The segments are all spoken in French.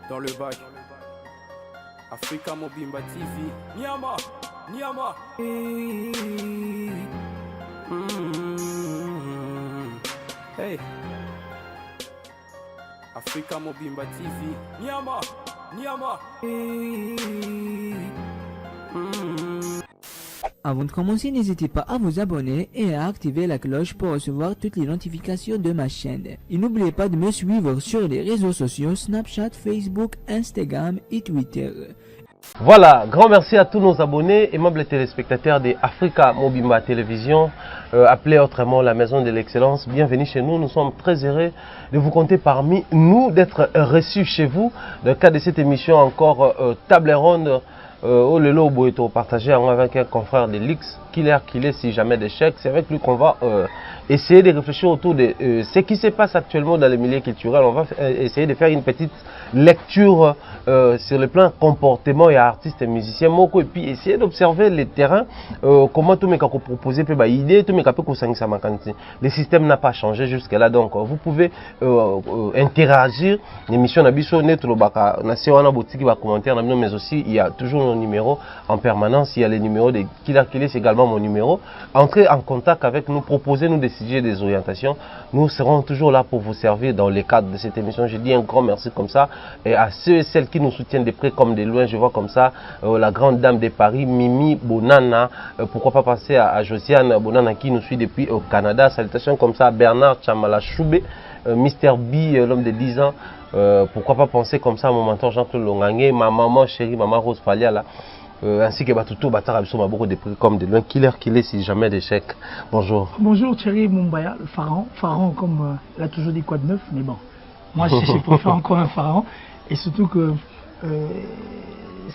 dans le bac. Africa Mobimba TV. Niama, Niama. Hey. Africa Mobimba TV. Niama, Niama. Avant de commencer, n'hésitez pas à vous abonner et à activer la cloche pour recevoir toutes les notifications de ma chaîne. Et n'oubliez pas de me suivre sur les réseaux sociaux Snapchat, Facebook, Instagram et Twitter. Voilà, grand merci à tous nos abonnés, aimables téléspectateurs de Africa Mobimba Télévision, appelée autrement la Maison de l'Excellence. Bienvenue chez nous, nous sommes très heureux de vous compter parmi nous, d'être reçus chez vous. Dans le cadre de cette émission encore table ronde, au Lelo Boeto partagé avec un confrère de l'X, qu'il est si jamais d'échec. C'est avec lui qu'on va essayer de réfléchir autour de ce qui se passe actuellement dans les milieux culturels. On va essayer de faire une petite lecture sur le plan comportement et artistes et musiciens moko, et puis essayer d'observer les terrains, comment tout le monde proposé peut idée, tout le monde peut. Le système n'a pas changé jusque là, donc vous pouvez interagir. L'émission Nabiso net le baka na boutique va commentaire mais aussi il y a toujours nos numéros en permanence. Il y a les numéros de Killer, c'est également mon numéro. Entrez en contact avec nous, proposez-nous des sujets, des orientations. Nous serons toujours là pour vous servir dans le cadre de cette émission. Je dis un grand merci comme ça. Et à ceux et celles qui nous soutiennent de près comme de loin, je vois comme ça la grande dame de Paris, Mimi Bonana. Pourquoi pas passer à Josiane Bonana qui nous suit depuis au Canada. Salutations comme ça à Bernard Chamala Choube, Mr. B, l'homme de 10 ans. Pourquoi pas penser comme ça à mon mentor Jean-Claude Longangé, ma maman chérie, maman Rose Falia là. Ainsi que Batuto Batarabiso m'a beaucoup de prix comme de loin. Killer si jamais d'échec. Bonjour. Bonjour Thierry Mumbaya, le pharaon. Pharaon comme il a toujours dit quoi de neuf, mais bon. Moi je préfère encore un pharaon. Et surtout que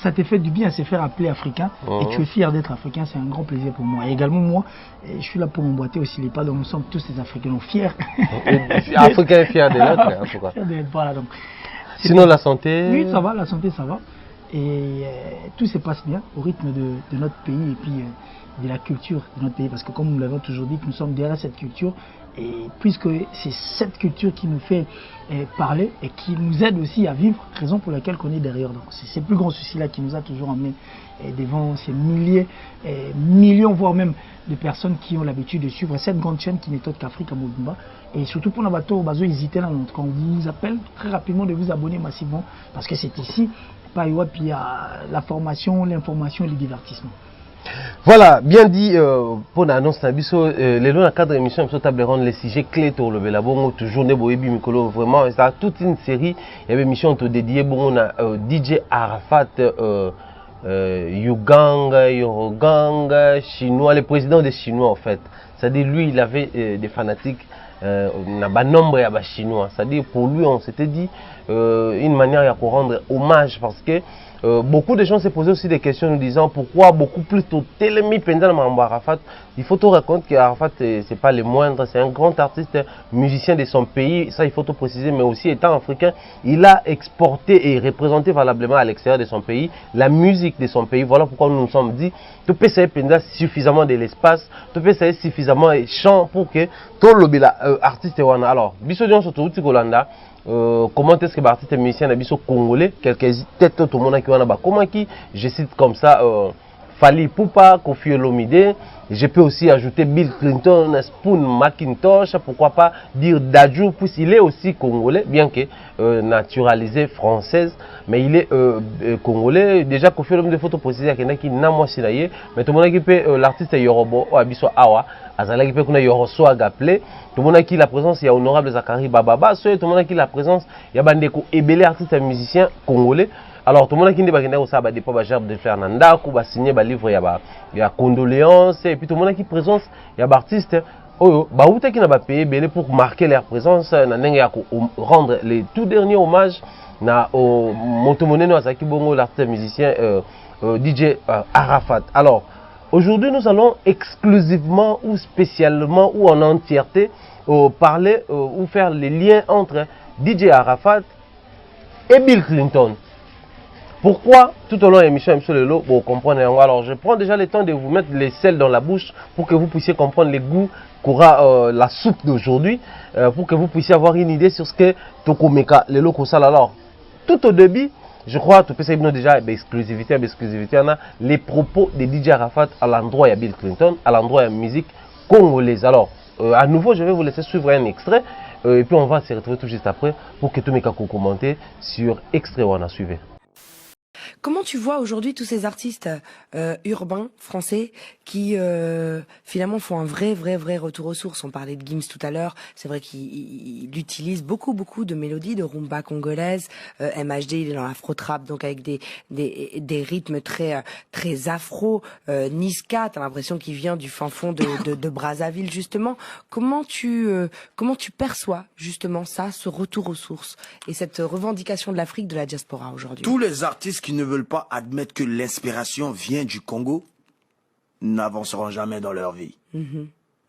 ça t'est fait du bien, c'est faire appeler africain. Et tu es fier d'être africain, c'est un grand plaisir pour moi. Et également moi, je suis là pour emboîter aussi les pas, donc nous sommes tous des Africains fiers. Africain fier de l'autre, en tout cas. Voilà, donc. Sinon la santé. Oui, ça va, la santé ça va. Et tout se passe bien au rythme de notre pays et puis de la culture de notre pays. Parce que comme nous l'avons toujours dit, nous sommes derrière cette culture. Et puisque c'est cette culture qui nous fait parler et qui nous aide aussi à vivre, raison pour laquelle on est derrière. Donc c'est ce plus grand souci-là qui nous a toujours emmenés devant ces milliers, millions, voire même de personnes qui ont l'habitude de suivre cette grande chaîne qui n'est autre qu'Africa Mobimba. Et surtout pour nos bateaux, hésiter là, on vous appelle très rapidement de vous abonner massivement parce que c'est ici, puis il y a la formation, l'information et le divertissement. Voilà, bien dit pour l'annonce Nabiso, les longs cadre d'émission sur table ronde les sujets clés pour le Belabongo, toujours Neboebi Mikolo, vraiment, c'est toute une série, il y avait une émission dédiée bon, on a DJ Arafat, Yuganga, Yoroganga, Chinois, le président des Chinois en fait. C'est-à-dire lui, il avait des fanatiques, n'a pas nombre de Chinois. C'est-à-dire pour lui, on s'était dit une manière de rendre hommage parce que beaucoup de gens se posaient aussi des questions nous disant pourquoi beaucoup plus tôt Télémi pendant Arafat. Il faut tout raconter qu'Arafat c'est pas le moindre, c'est un grand artiste musicien de son pays, ça il faut tout préciser, mais aussi étant africain, il a exporté et représenté valablement à l'extérieur de son pays la musique de son pays. Voilà pourquoi nous nous sommes dit tu peux savoir suffisamment de l'espace, tu peux savoir suffisamment de chant pour que tout le artiste wana. Alors, biso Dion surtout Tikolanda. Comment est-ce que l'artiste musicien Nabiso congolais, quelques têtes tout le monde qui a comment qui, je cite comme ça, Fali Poupa, Kofi Olomide, je peux aussi ajouter Bill Clinton, Spoon Macintosh, pourquoi pas dire Dadju, puisqu'il est aussi congolais, bien que naturalisé française, mais il est congolais. Déjà Kofi Olomide de photo précisée qu'il y a qui n'a moi sinaye, mais tout le monde qui peut l'artiste Yorobo, Abiso Awa. Azala qui peut qu'on ait Yoroso à Gaplé, tout le monde qui la présence, il y a Honorable Zakari Bababa, tout le monde qui la présence, il y a Bandeko Ebele, artiste et musicien congolais. Alors tout le monde qui n'est pas au Saba des Papa Gerbe de Fernanda, qui va signer un livre, il y a condoléances, et puis tout le monde qui présence, il y a artiste, qui n'a pas payé Ebele pour marquer leur présence, rendre les tout derniers hommages au Motomoneno Azaki Bongo, l'artiste musicien DJ Arafat. Alors, aujourd'hui, nous allons exclusivement ou spécialement ou en entièreté parler ou faire les liens entre DJ Arafat et Bill Clinton. Pourquoi tout au long de l'émission, vous comprenez. Alors, je prends déjà le temps de vous mettre les sels dans la bouche pour que vous puissiez comprendre les goûts qu'aura la soupe d'aujourd'hui, pour que vous puissiez avoir une idée sur ce que Tokomeka, les locaux. Alors, tout au début, je crois, tu peux savoir déjà exclusivité, on a les propos de DJ Arafat à l'endroit de Bill Clinton, à l'endroit de la musique congolaise. Alors, à nouveau, je vais vous laisser suivre un extrait, et puis on va se retrouver tout juste après pour que tous mes cas commenter sur extrait où on a suivi. Comment tu vois aujourd'hui tous ces artistes urbains français qui finalement font un vrai retour aux sources? On parlait de Gims tout à l'heure, c'est vrai qu'il utilise beaucoup de mélodies de rumba congolaise. MHD, il est dans l'afro-trap, donc avec des rythmes très afro. Niska, t'as l'impression qu'il vient du fin fond de Brazzaville justement. Comment tu perçois justement ça, ce retour aux sources et cette revendication de l'Afrique, de la diaspora aujourd'hui? Tous les artistes qui ne veulent pas admettre que l'inspiration vient du Congo n'avanceront jamais dans leur vie.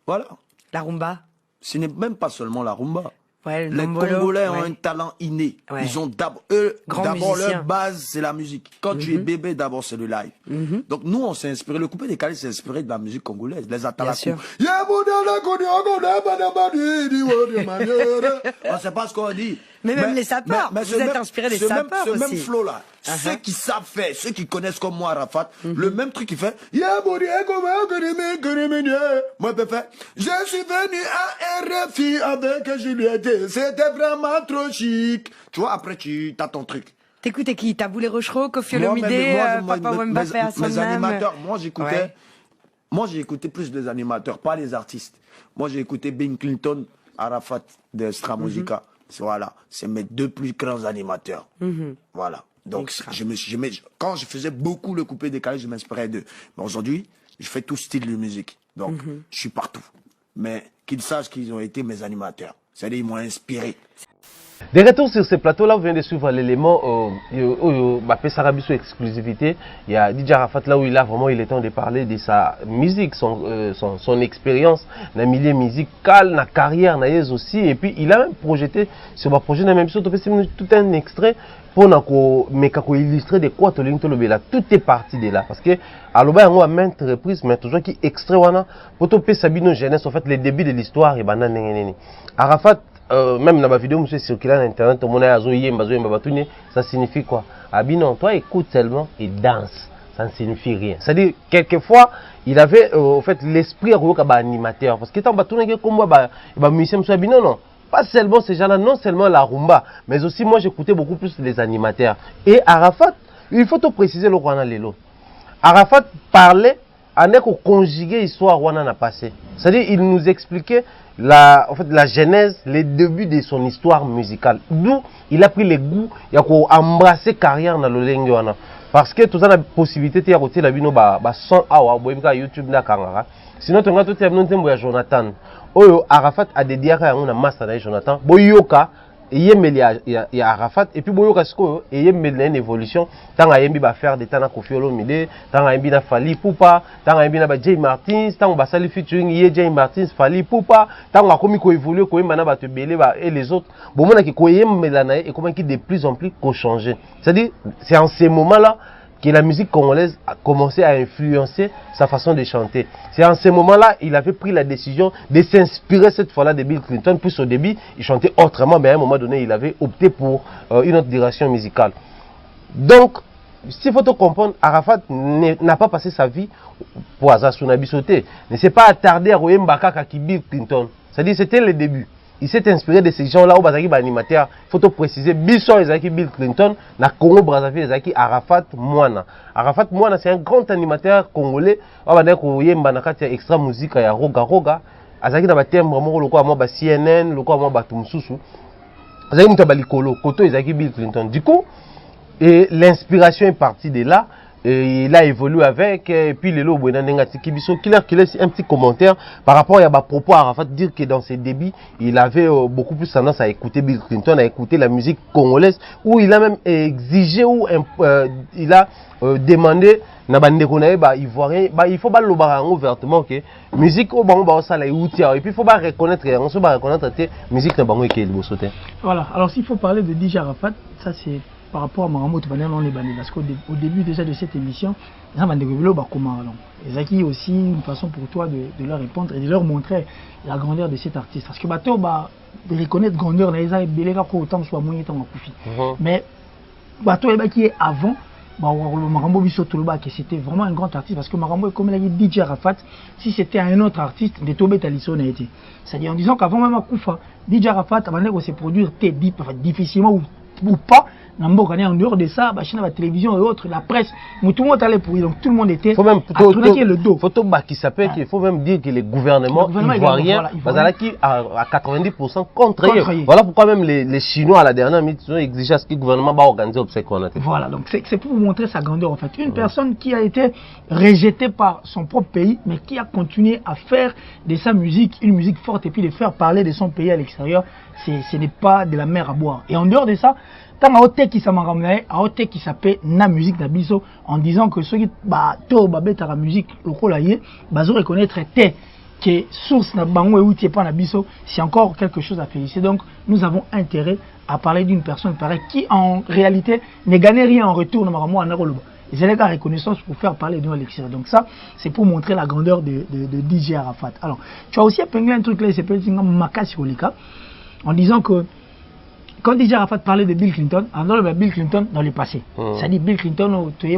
Voilà. La rumba? Ce n'est même pas seulement la rumba. Ouais, les Congolais ont un talent inné. Ouais. Ils ont d'abord musicien. leur base, c'est la musique. Quand tu es bébé, d'abord c'est le live. Donc nous, on s'est inspiré. Le coupé décalé s'est inspiré de la musique congolaise. Les Atalakou. On sait pas ce qu'on dit. Mais même les sapeurs, vous êtes inspiré des sapeurs aussi. Ce même flow-là, ceux qui savent faire, ceux qui connaissent comme moi Arafat, le même truc qu'il fait, moi je peux faire, je suis venu à RFI avec Juliette, c'était vraiment trop chic. Tu vois, après tu as ton truc. T'écoutais qui? Taboulé Rochereau, Koffi Olomidé, Papa Wemba fait mes animateurs, moi j'ai écouté plus des animateurs, pas les artistes. Moi j'ai écouté Bill Clinton, Arafat de Extra Musica. Voilà, c'est mes deux plus grands animateurs. Voilà. Donc, quand je faisais beaucoup le coupé décalé, je m'inspirais d'eux. Mais aujourd'hui, je fais tout style de musique. Donc, je suis partout. Mais qu'ils sachent qu'ils ont été mes animateurs. C'est-à-dire, ils m'ont inspiré. De retour sur ce plateau-là, vous venez de suivre l'élément Sarabiso exclusivité. Il y a DJ Arafat là où il est temps de parler de sa musique, son expérience dans le milieu musical, dans la carrière aussi. Et puis il a même projeté sur ma projet, même chose, tout un extrait pour illustrer de quoi tout est parti de là. Parce que à l'obé on a maintes reprises, mais toujours qui extrait pour topé Sabino jeunesse, en fait le début de l'histoire et Arafat. Même dans ma vidéo, monsieur circulé sur internet, ça signifie quoi? Abino, toi écoute seulement et danse, ça ne signifie rien. C'est-à-dire, quelquefois, il avait en fait l'esprit animateur. Parce que tant que comme musicien, non. Pas seulement ces gens-là, non seulement la rumba, mais aussi moi j'écoutais beaucoup plus les animateurs. Et Arafat, il faut tout préciser le Rwanda Lelo. Arafat parlait avec conjugué histoire Rwanda n'a passé. C'est-à-dire, il nous expliquait la genèse, les débuts de son histoire musicale. D'où il a pris le goût, il a embrassé carrière dans le langue. Parce que tout ça a la possibilité de retirer la bino son awa, YouTube na kangara. Sinon, tu as tout le Jonathan. Arafat a dédié à un master de Jonathan. Boyoka, yemeli ya Arafat et puis boyoka siko et yemeli une évolution. Tant a yembi ba faire des temps na Koffi Olomide, tant a yembi na Fally Ipupa, tant a yembi na ba Jay Martins, tant ba sali featuring ye Jay Martins, Fally Ipupa, tant a komi ko évoluer ko yemba na ba te belé ba et les autres. Bon mona ki ko yemela na et comment qui de plus en plus ko changer. C'est-à-dire c'est en ces moments-là que la musique congolaise a commencé à influencer sa façon de chanter. C'est en ce moment-là il avait pris la décision de s'inspirer cette fois-là de Bill Clinton. Puis au début, il chantait autrement, mais à un moment donné, il avait opté pour une autre direction musicale. Donc, s'il faut te comprendre, Arafat n'a pas passé sa vie pour Azasunabi sauter. Ne s'est pas attardé à Mbaka qui Bill Clinton. C'est-à-dire c'était le début. Il s'est inspiré de ces gens-là où Bazaki animateur. Il faut te préciser, Bisson Ezaki Bill Clinton, na Congo Brazzaville Ezaki Arafat Mwana. Arafat Mwana c'est un grand animateur congolais. On va dire qu'il y a extra musique ya Roga Roga. Azaki na batem vraiment le quoi moi ba CNN, le quoi moi ba Tumsusu. Azaki muta balikolo, koto Ezaki Bill Clinton. Du coup, et l'inspiration est partie de là. Et il a évolué avec, et puis le lot, il laisse un petit commentaire par rapport à propos à Arafat, dire que dans ses débuts, il avait beaucoup plus tendance à écouter Bill Clinton, à écouter la musique congolaise, où il a même exigé, ou il a demandé, il faut pas le ouvertement que musique au bango ça et puis il faut pas reconnaître que musique na bango qui est le Voilà, alors s'il faut parler de DJ Arafat, ça c'est par rapport à Maramou parce qu'au début déjà de cette émission, les gens aussi une façon pour toi de leur répondre et de leur montrer la grandeur de cet artiste. Parce que de reconnaître grandeur, autant soit moins temps. Mais bateau qui est avant. Marambo Bisso Toloba, que c'était vraiment un grand artiste parce que Marambo, comme il a dit DJ Arafat, si c'était un autre artiste, de Tobé Talisso n'a été. C'est-à-dire en disant qu'avant même à Koufa, DJ Arafat, avant de se produire difficilement ou pas, en dehors de ça, la télévision et autres, la presse, tout le monde allait pour lui, donc tout le monde était à tourner le dos. Il faut même dire que les gouvernements ivoiriens, à 90% contre eux. Voilà pourquoi même les Chinois à la dernière minute ont exigé à ce que le gouvernement va organiser obsèques. Voilà, donc c'est pour vous montrer sa grandeur en fait. Une personne qui a été rejetée par son propre pays, mais qui a continué à faire de sa musique une musique forte et puis de faire parler de son pays à l'extérieur, ce n'est pas de la mer à boire. Et en dehors de ça, tant à Ote qui s'appelle qui s'appelle na musique d'Abisso en disant que ceux qui la musique le colayer reconnaître que source na bango et outil pas n'Abisso, c'est encore quelque chose à féliciter. Donc nous avons intérêt à parler d'une personne pareille qui en réalité ne gagne rien en retour de Maramo en Aroloba. Ils ont la reconnaissance pour faire parler de nous à l'extérieur. Donc ça, c'est pour montrer la grandeur de DJ Arafat. Alors, tu as aussi épinglé un truc là, il s'appelle Makasi Olika, en disant que quand DJ Arafat parlait de Bill Clinton, alors Bill Clinton dans le passé. C'est-à-dire Bill Clinton, il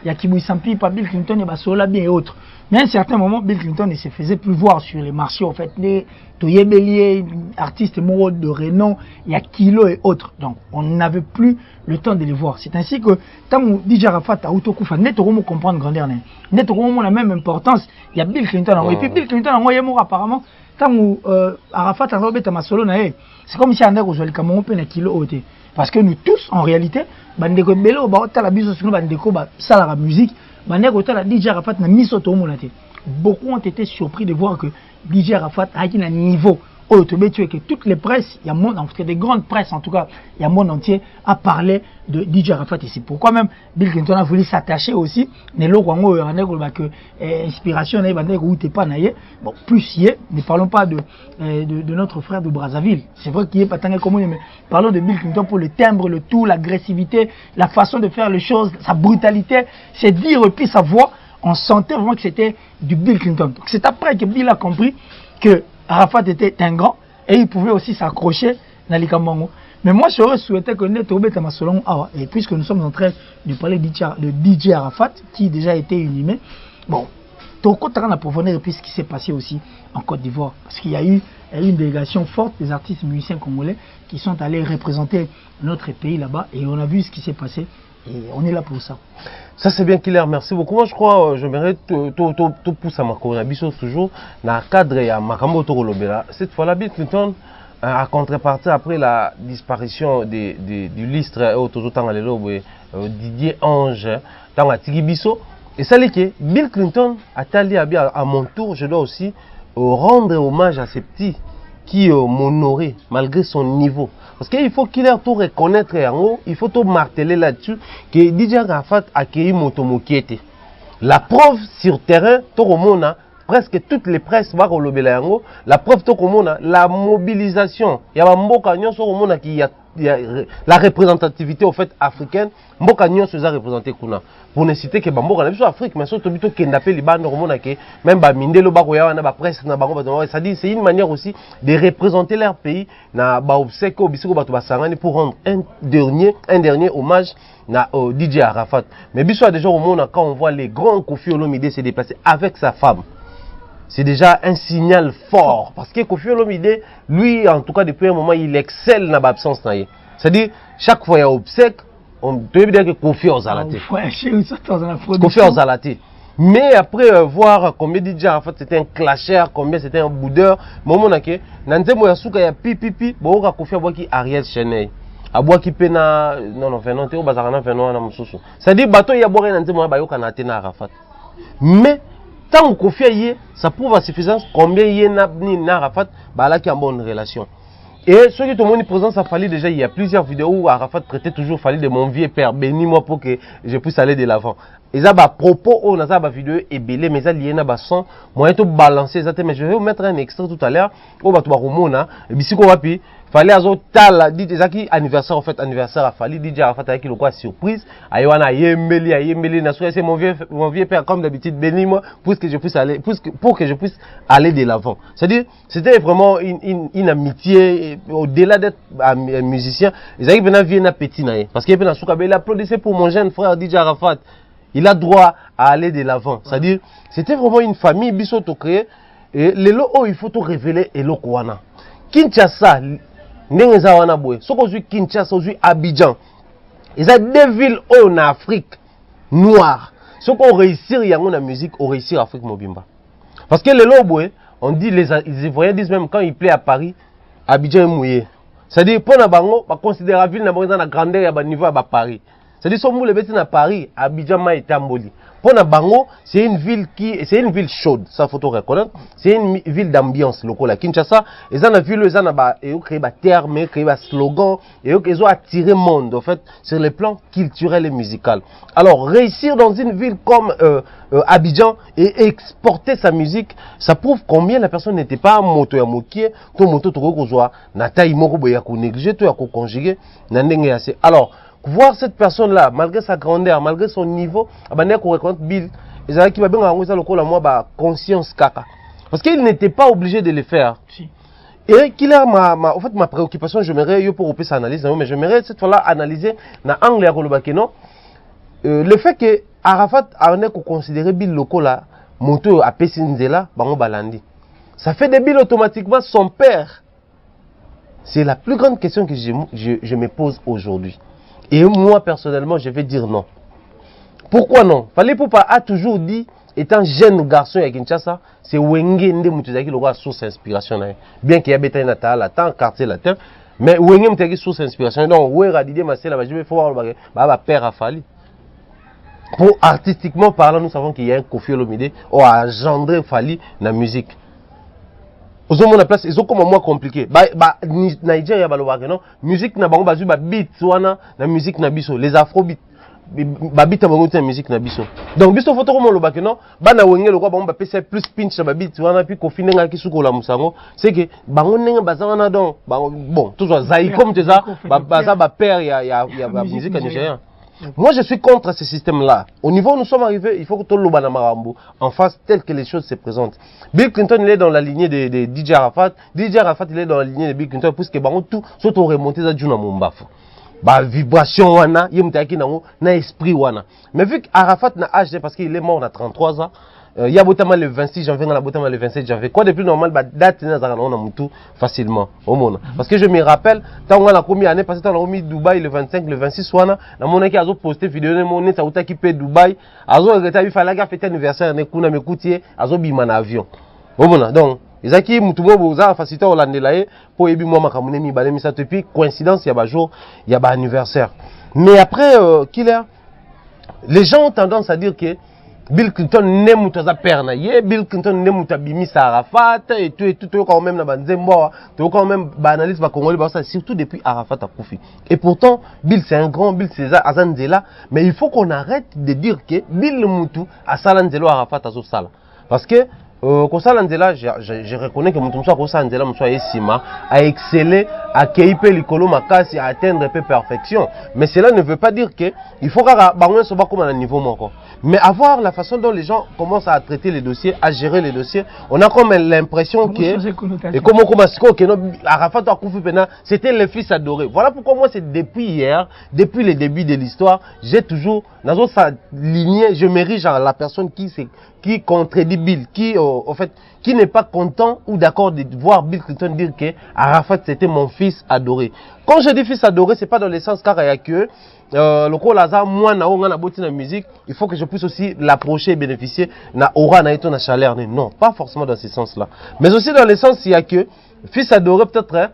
y a Kibou Sampi, Bill Clinton, il y a Sola bien et autres. Mais à un certain moment, Bill Clinton ne se faisait plus voir sur les marchés. En fait, les Bélier, artistes moraux de renom, il y a Kilo et autres. Donc, on n'avait plus le temps de les voir. C'est ainsi que, tant que DJ Arafat a Outokoufa, net au comprendre grandeur, net au la même importance, il y a Bill Clinton. Et puis Bill Clinton a envoyé mort apparemment. Tant que Arafat a envoyé ma solo, c'est comme si on a joué le Cameroun et Kilo. Parce que nous tous, en réalité, bandeko belo ba otala biso sino bandeko ba sala la musique, bandeko otala DJ Arafat na miso to monate. Beaucoup ont été surpris de voir que DJ Arafat a un niveau que toutes les presses, il y a monde, en fait, des grandes presses en tout cas, il y a monde entier à parler de DJ Arafat ici. Pourquoi même Bill Clinton a voulu s'attacher aussi, que inspiration bon, plus y est, ne parlons pas de notre frère de Brazzaville. C'est vrai qu'il est pas tant commun, mais parlons de Bill Clinton pour le timbre, le tout, l'agressivité, la façon de faire les choses, sa brutalité, c'est dire et puis sa voix, on sentait vraiment que c'était du Bill Clinton. C'est après que Bill a compris que Arafat était un grand et il pouvait aussi s'accrocher dans les Kambango. Mais moi, j'aurais souhaité que Neto Betama Solon, et puisque nous sommes en train de parler de DJ Arafat, qui déjà a été inhumé, bon, Toko Taran a profondeur puis ce qui s'est passé aussi en Côte d'Ivoire. Parce qu'il y a eu une délégation forte des artistes musiciens congolais qui sont allés représenter notre pays là-bas et on a vu ce qui s'est passé. Et on est là pour ça. Ça c'est bien clair, merci beaucoup. Moi je crois, je mérite tout pour ça, ma collaboration toujours dans le cadre de Makambo Torolobela. Cette fois-là, Bill Clinton a contrepartie après la disparition du listre Didier Ange dans la Tigibiso. Et ça, que Bill Clinton a allé à mon tour, je dois aussi rendre hommage à ces petits qui m'ont honoré malgré son niveau. Parce qu'il faut qu'il ait tout reconnaître en haut, il faut tout marteler là-dessus que DJ Arafat a accueilli Motomokiete. La preuve sur terrain, tout le monde, presque toutes les presses vont relever là en haut. La preuve, tout le monde, la mobilisation. Il y a un mot sur le monde qui a la représentativité au fait africaine. Mboka nyon se représenté kuna. Pour ne citer que Bamboka na Afrique, mais surtout bito kendape liban normona que même ba mindelo ba koya na ba presse na bango ba ça dit c'est une manière aussi de représenter leur pays na ba obseko bisiko ba to basangani pour rendre un dernier hommage na DJ Arafat. Mais biso déjà au monde quand on voit les grands Kofi Olomide se déplacer avec sa femme. C'est déjà un signal fort parce que Kofi Olomide lui en tout cas depuis un moment il excelle dans l'absence. C'est-à-dire chaque fois il y a obsèque on peut dire que Kofi aux alatés. Kofi aux alatés. Mais après voir combien DJ en fait c'était un clasher, combien c'était un boudeur, moment que nanzemo ya suka ya pipipi, boka Kofi aboki Ariel Cheney. Aboki pena non venon te obazana venon na mususu. C'est-à-dire bateau ya boka nanzemo ba yoka na tena Arafat. Mais tant que Kofi y ça prouve à suffisance combien y na ni Arafat ba là qui a bonne relation. Et ce qui tout le monde présent, ça fallait déjà, il y a plusieurs vidéos où Arafat traitait toujours, fallait de mon vieux père, bénis-moi pour que je puisse aller de l'avant. Et ça, à propos, on a ça, vidéo est belé, mais ça, il y a un son, moi, tout balancer, mais je vais vous mettre un extrait tout à l'heure, on va tout remona, et puis si on va puis, Fali azo tala DJ Zaki anniversaire en fait anniversaire à Fali DJ Arafat avec le quoi surprise aywana yembeli na souhaité mon vieux père comme d'habitude bénis-moi pour que je puisse aller pour que je puisse aller de l'avant. C'est-à-dire c'était vraiment une amitié au-delà d'être un musicien. Zaki bena vient na petit naé parce qu'il bena souka il applaudissait pour mon jeune frère DJ Arafat. Il a droit à aller de l'avant. C'est-à-dire c'était vraiment une famille biso to créé et les lots il faut tout révéler et lo kwana. Kinshasa ndenge za wana boye soko zui Kinshasa zui Abidjan eza deux villes en Afrique noire soko réussir yango na musique on réussir Afrique mobimba parce que les loboye on dit les Ivoiriens disent même quand il plaît à Paris Abidjan est mouillé c'est-à-dire pour na bango ba considérer ville na bango na grandeur ya ba niveau ya ba Paris c'est-à-dire so moule beti na Paris Abidjan ma etamboli. Pour Nabango, c'est une ville chaude, ça faut reconnaître. C'est une ville d'ambiance locale. À Kinshasa, ils ont vu ils ont créé des termes, créé des slogans, et ils ont attiré le monde en fait sur les plans culturels et musical. Alors réussir dans une ville comme Abidjan et exporter sa musique, ça prouve combien la personne n'était pas moto ya mokie, to moto to kozwa na taille moko boya ko négliger, to ya ko conjuguer na ndenge assez. Alors voir cette personne-là, malgré sa grandeur, malgré son niveau, abandonné qu'on reconnaît Bill, ils avaient qui va bien enregistrer le coup là moi bah conscience caca, parce qu'il n'était pas obligé de le faire. Si. Et qu'il a en fait ma préoccupation, j'aimerais pour opérer sa analyse, mais j'aimerais cette fois-là analyser dans angle à le fait que Arafat a considéré Bill Loko là, moto à Pessinzela, bango balandi. Ça fait de Bill automatiquement son père. C'est la plus grande question que je me pose aujourd'hui. Et moi, personnellement, je vais dire non. Pourquoi non? Fallait Poupa a toujours dit, étant jeune garçon à Kinshasa, c'est Wenge Nde Moutuzaki le source d'inspiration. Bien qu'il y ait bétail natal, tant quartier latin, mais Wenge Moutuzaki source d'inspiration. Donc, Wenge Didier Massé, je vais voir le père a fallu. Pour artistiquement parlant, nous savons qu'il y a un Kofi Olomide qui a engendré Fali dans la musique. Ils ont la place, ils ont comme moi compliqué. Nigeria non, musique na bango bazu ba beat wana na musique na biso, les afrobeat. Ba beat bango te musique na biso. Donc biso photo comme lo non, ba na wenge lo kwa bango ba pesa plus pinch na ba beat wana puis Kofi nenga ki suko la musango, c'est que bango nenga bazana donc bon, toujours zaï comme tu ça, baza ba père ya musique nigérienne. Moi, je suis contre ce système-là. Au niveau où nous sommes arrivés, il faut que tout le monde en face tel que les choses se présentent. Bill Clinton, il est dans la lignée de DJ Arafat. DJ Arafat, il est dans la lignée de Bill Clinton, puisque tout soit remonté à Djuna Mombaf. Vibration, wana, yemutaki nango, na esprit, wana. Mais vu qu'Arafat n'a âge, parce qu'il est mort à 33 ans, il y a botamment le 26 janvier, il y a botamment le 27 janvier. Quoi de plus normal, date facilement au monde. Parce que je me rappelle, quand on a commis année passée, on a mis Dubaï le 25, le 26, on a posté vidéo, on a occupé Dubaï, on a fait anniversaire, on a écouté, on a mis un avion. Donc, les acquis, on a facilité au landelaye pour ébi moi makamune mi balé mi ça depuis coïncidence, il y a jour, il y a anniversaire. Mais après, les gens ont tendance à dire que Bill Clinton ne mutaza perna ye, Bill Clinton ne mutabimi Arafat et tout quand même na banzembo, tout quand même analyse ba congolais ba ça surtout depuis Arafat a Koufi. Et pourtant Bill c'est un grand, Bill c'est Azanzela, mais il faut qu'on arrête de dire que Bill Mutu a Salanzelo Arafat a Sala. Parce que Kosalanzela, je reconnais que Mutumsa Kosalanzela Moussa Esima a excellé à Keipe Likolo Makasi à atteindre peu perfection. Mais cela ne veut pas dire que il faut qu'on soit comme à un niveau encore. Mais avoir la façon dont les gens commencent à traiter les dossiers, à gérer les dossiers, on a comme l'impression que et comment Arafat c'était le fils adoré. Voilà pourquoi moi c'est depuis hier, depuis le début de l'histoire, j'ai toujours dans sa lignée, je m'érige à la personne qui contredit Bill, qui en fait qui n'est pas content ou d'accord de voir Bill Clinton dire que Arafat c'était mon fils adoré. Quand je dis fils adoré, c'est pas dans le sens car il y a que le coup là moi na on a botti la musique, il faut que je puisse aussi l'approcher et bénéficier na aura na eto na chaleur. Non, pas forcément dans ce sens-là. Mais aussi dans le sens il y a que fils adoré peut-être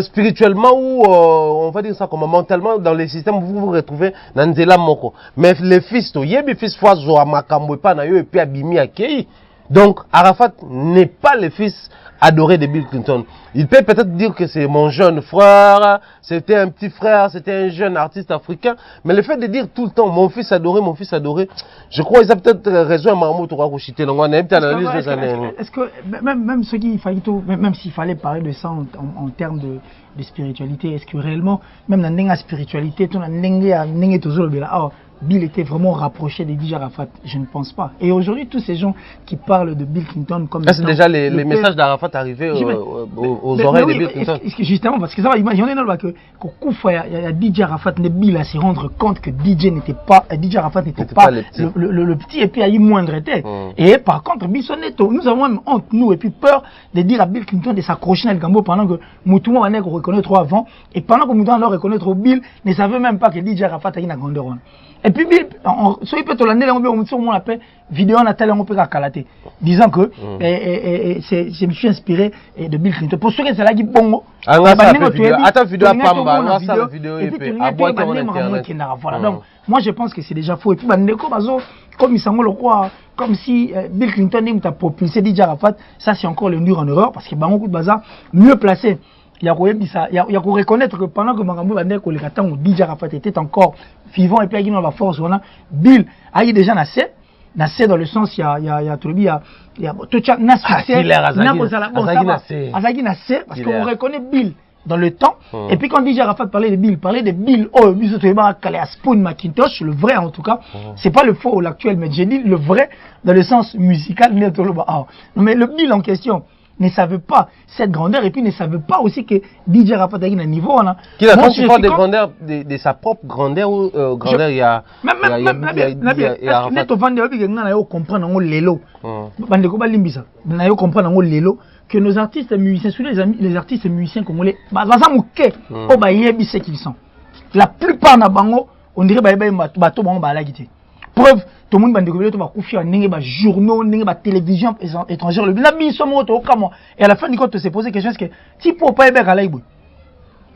spirituellement ou on va dire ça comme mentalement dans les systèmes vous vous retrouvez dans Nzela Moko. Mais les fils to yebi fils fois zo makambo pa na yo et puis abimi akei. Donc Arafat n'est pas le fils adoré de Bill Clinton. Il peut peut-être dire que c'est mon jeune frère, c'était un petit frère, c'était un jeune artiste africain, mais le fait de dire tout le temps mon fils adoré, je crois qu'ils ont peut-être raison à Mahmoud Tourakouchité. Est-ce que même ce qu'il fallait, même s'il fallait parler de ça en termes de spiritualité, est-ce que réellement, même dans la spiritualité, tout Bill était vraiment rapproché de DJ Arafat? Je ne pense pas. Et aujourd'hui, tous ces gens qui parlent de Bill Clinton comme... C'est déjà les messages d'Arafat arrivés aux oreilles de Bill Clinton. Justement, parce que ça va, imaginez que il y a DJ Arafat et Bill à se rendre compte que DJ Arafat n'était pas le petit, et puis il y a eu moindre tête. Et par contre, nous avons même honte, nous, et puis peur de dire à Bill Clinton de s'accrocher dans le Gambo pendant que Moutouma va reconnaître trop avant, et pendant que Moutouma va reconnaître Bill, ne savait même pas que DJ Arafat a une grandeur. Et puis, il peut te l'année, on appelle vidéo natale, on peut calater, disant que je me suis inspiré de Bill Clinton. Pour ceux qui sont là, qui bon, attends, vidéo à Pamba, voilà. Donc, moi, je pense que c'est déjà faux. Et puis, comme ils s'en croient, comme si Bill Clinton a propulsé DJ Arafat, ça, c'est encore le dur en erreur, parce que beaucoup de bazar mieux placé. Il y a qu'à reconnaître que pendant que Marambo Bandé Kolekatan ou DJ Arafat était encore vivant et puis il y a la force, Bill a eu déjà nassé dans le sens il y a tout ça Azagi nassé parce qu'on reconnaît Bill dans le temps. Et puis quand DJ Arafat parlait de Bill, oh, Spoon Macintosh, le vrai en tout cas, c'est pas le faux ou l'actuel, mais j'ai dit le vrai dans le sens musical. Mais le Bill en question ne savait pas cette grandeur et puis ne savait pas aussi que DJ Arafat a un niveau. Qu'il a quand tu parles de grandeur, de sa propre grandeur ou grandeur, il y a que nos artistes musiciens, surtout les artistes musiciens congolais, ce qu'ils sont. La plupart d'entre on dirait que preuve, tout le monde va découvrir, tout va confier à journaux, à télévision étrangère. Et à la fin du compte, se poser quelque chose que si pour pas être à l'aïbou.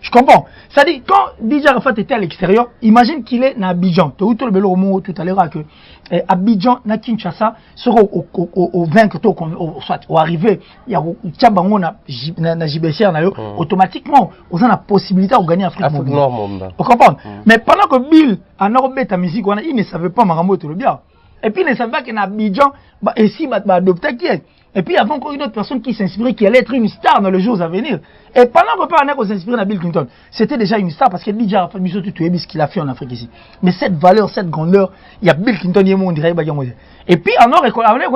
Je comprends. C'est-à-dire, quand DJ Arafat était à l'extérieur, imagine qu'il est à Abidjan. Tu as eu tout le bélo au mot tout à l'heure que Abidjan, na Kinshasa, sera au vaincre, soit au arrivé, il y a Tchabango na JBCR, automatiquement, on a la possibilité de gagner Afrique Nord. Vous comprenez? Mais pendant que Bill, en Europe, ta musique, il ne savait pas Marambo tout le bien. Et puis, il ne savait pas qu'il y a Abidjan, et si, adopter qui est. Et puis, il y avait encore une autre personne qui s'inspirait, qui allait être une star dans les jours à venir. Et pendant qu'on s'inspirait dans Bill Clinton, c'était déjà une star parce que DJ Arafat, ce qu'il a fait en Afrique ici. Mais cette valeur, cette grandeur, il y a Bill Clinton, on dirait. Et puis, on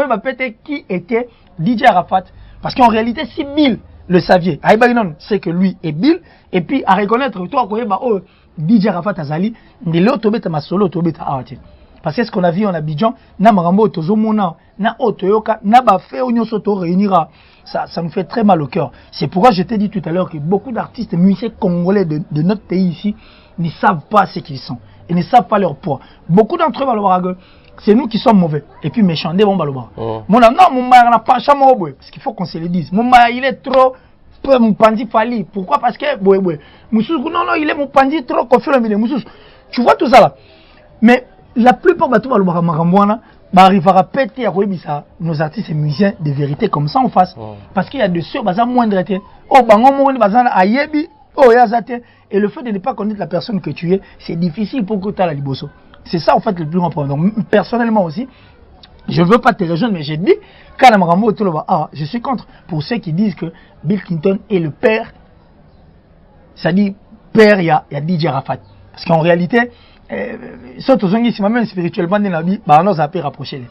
va peut-être qui était DJ Arafat. Parce qu'en réalité, si Bill le savait, c'est que lui est Bill. Et puis, à reconnaître, toi, DJ Arafat Azali, de l'autre ma solo, parce que ce qu'on a vu en Abidjan, na Marambo Tozomona, na Otoyoka, na Bafé, Onyo Soto réunira. Ça nous fait très mal au cœur. C'est pourquoi je t'ai dit tout à l'heure que beaucoup d'artistes musiciens congolais de notre pays ici ne savent pas ce qu'ils sont. Et ne savent pas leur poids. Beaucoup d'entre eux, c'est nous qui sommes mauvais. Et puis méchants, des bons baloba. Non, mon mari n'a pas chamé. Parce qu'il faut qu'on se le dise. Mon mari, il est trop. Mon pandi fali. Pourquoi? Parce que. Non, il est mon pandi trop. Tu vois tout ça là. Mais. La plupart de arrivera à péter à nos artistes et musiciens de vérité comme ça en face. Parce qu'il y a de ceux qui sont moindre. Et le fait de ne pas connaître la personne que tu es, c'est difficile pour que tu aies la liboso. C'est ça en fait le plus grand problème. Donc personnellement aussi, je ne veux pas te rejoindre, mais j'ai dit, je suis contre pour ceux qui disent que Bill Clinton est le père. C'est-à-dire, père, il y a DJ Arafat. Parce qu'en réalité, même spirituellement dans la vie, on a pu rapprocher.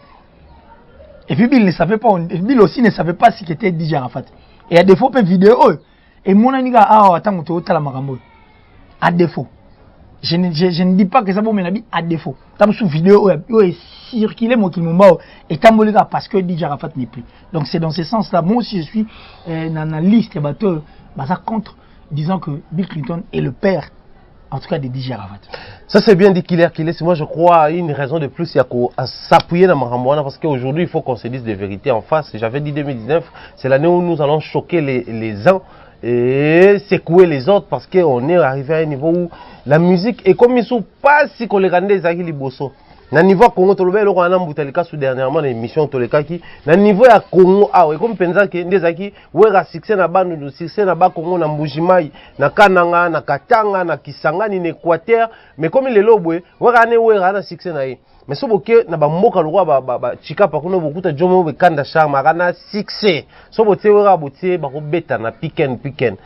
Et puis Bill ne savait pas, Bill aussi ne savait pas ce qu'était DJ Arafat. Et à défaut, il vidéo. Et mon ami attends, à défaut. Je ne dis pas que ça va me à défaut. Tant sous vidéo, est circulé mon kilombo et tambolika parce que DJ Arafat n'est plus. Donc c'est dans ce sens-là. Moi aussi, je suis dans la liste de contre, disant que Bill Clinton est le père. En tout cas, des DJ Arafat. Ça, c'est bien dit qu'il est. Moi, je crois une raison de plus, il y a à s'appuyer dans Marambouana parce qu'aujourd'hui, il faut qu'on se dise des vérités en face. J'avais dit 2019, c'est l'année où nous allons choquer les uns et secouer les autres parce qu'on est arrivé à un niveau où la musique est comme ils ne sont pas si qu'on les rendait les Bosso. Na niveau Congo tolobe eloko wana mbutalika sous dernièrement na émission tolekaki na niveau ya Congo awe comme penza ke ndezaki wera succès na banu do succès na ba Congo na Mbujimai na Kananga na Katanga na Kisangani na Équateur mais comme lelo boye wera na succès na ye mais so boke na ba mboka lokwa ba chika pa kuno bokuta jomo be kanda charme kana succès so bote wera bote ba ko beta na piken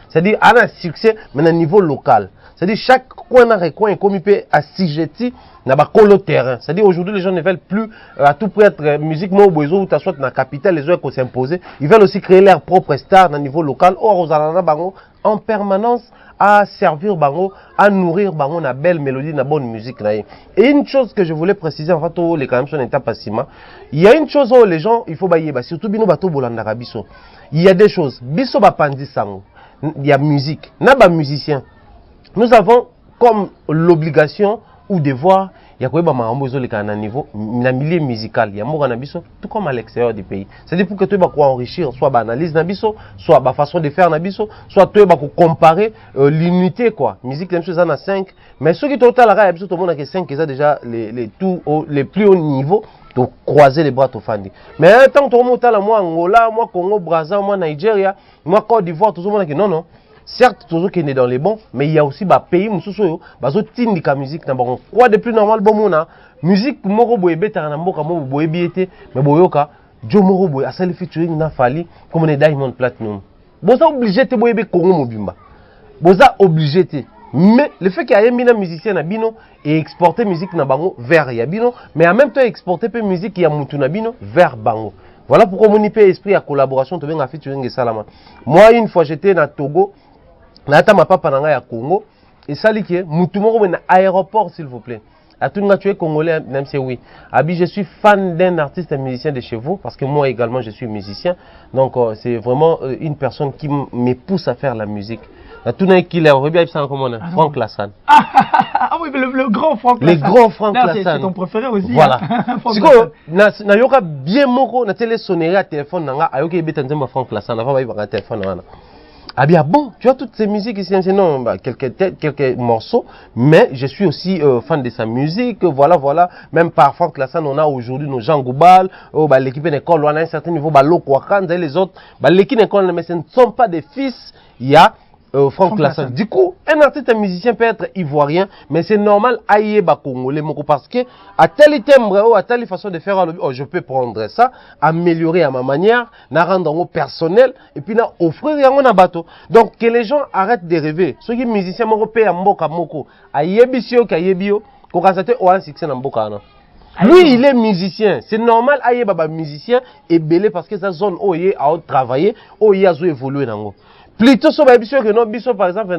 c'est-à-dire ana succès mais na niveau local. C'est-à-dire chaque coin dans coin est comme peut assujetti na ba colo terrain. C'est-à-dire aujourd'hui les gens ne veulent plus à tout prix être musique mo bozo ou t'assoit dans la capitale les autres qui s'imposer. Ils veulent aussi créer leur propre star au niveau local. Or aux alana bango en permanence à servir bango, à nourrir bango na belle mélodie, na bonne musique na. Et une chose que je voulais préciser en fait les quand même son état passima. Il y a une chose où les gens il faut bailler surtout bino bato bolanda biso. Il y a des choses biso ba pandi sango. Il y a musique, na ba musicien. Nous avons comme l'obligation ou devoir, il y a quoi un niveau, un milieu musical, il y a tout comme à l'extérieur du pays. C'est-à-dire pour que tu vas enrichir, soit l'analyse nabiso, soit la façon de faire nabiso, soit tu vas comparer l'unité quoi. Musique, même chose en a 5, mais ceux qui total là, tout le monde a que 5, ils ont déjà les plus hauts niveaux. De croiser les bras au fandi. Mais tant que tu remontes à moi Angola, moi Congo, Brazza, moi Nigeria, moi Côte d'Ivoire, tout le monde a que non. Certes, toujours qui est dans les bons, mais il y a aussi des pays où ils ont musique. Quoi de plus normal, bon, musique, moro boyebe, taranamboka, moro boyebiete, mais boyoka, Joe moro boy, à celle featuring na fali, comme on est Diamond Platinum. Boza obligé de boyebe Congo mobimba. Boza obligé de. Mais le fait qu'il y ait un musicien na bino et exporter musique na bango vers Yabino, mais en même temps exporter peu musique qui a mutu na bino vers bango. Voilà pourquoi mon IP esprit à collaboration, tu viens à featuring et salama. Moi, une fois j'étais na Togo, Nata ma papa nanga ya Congo et ça li que mutu moko na aéroport s'il vous plaît. À tout le monde tu es congolais même si oui. Abi je suis fan d'un artiste et musicien de chez vous parce que moi également je suis musicien. Donc c'est vraiment une personne qui me pousse à faire la musique. À tout le monde qui l'a rebi ça comment Franck Lassane. Ah oui mais le grand Franck Lassane. Les grands Franck Lassane. C'est ton préféré aussi. Voilà. C'est na yoka bien moko na télé sonnerie à téléphone nanga ayoka beta nzemba Franck Lassane avant ba téléphone nanga. Ah bien bon, tu as toutes ces musiques ici, non, bah, quelques morceaux, mais je suis aussi fan de sa musique, voilà, même par Franck Lassane, on a aujourd'hui nos Jean Goubal, bah, l'équipe d'école, on a un certain niveau, bah, Lokwakan, et les autres, bah, l'équipe d'école, mais ce ne sont pas des fils, il y a Franck Lassane. Du coup, un artiste, un musicien peut être ivoirien, mais c'est normal aïe ba congolais parce que à tel timbre ou à telle façon de faire, je peux prendre ça, améliorer à ma manière, na rendre personnel et puis na offrir un bateau. Donc que les gens arrêtent de rêver. Ceux qui musiciens moko pe mboka moko, aïe bisio kayebio, ko kasate o un succès na mboka na. Lui, il est musicien. C'est normal aïe baba musicien et belé parce que sa zone où il a travaillé, où il a évolué dans. Plutôt sur sûr que non biso par exemple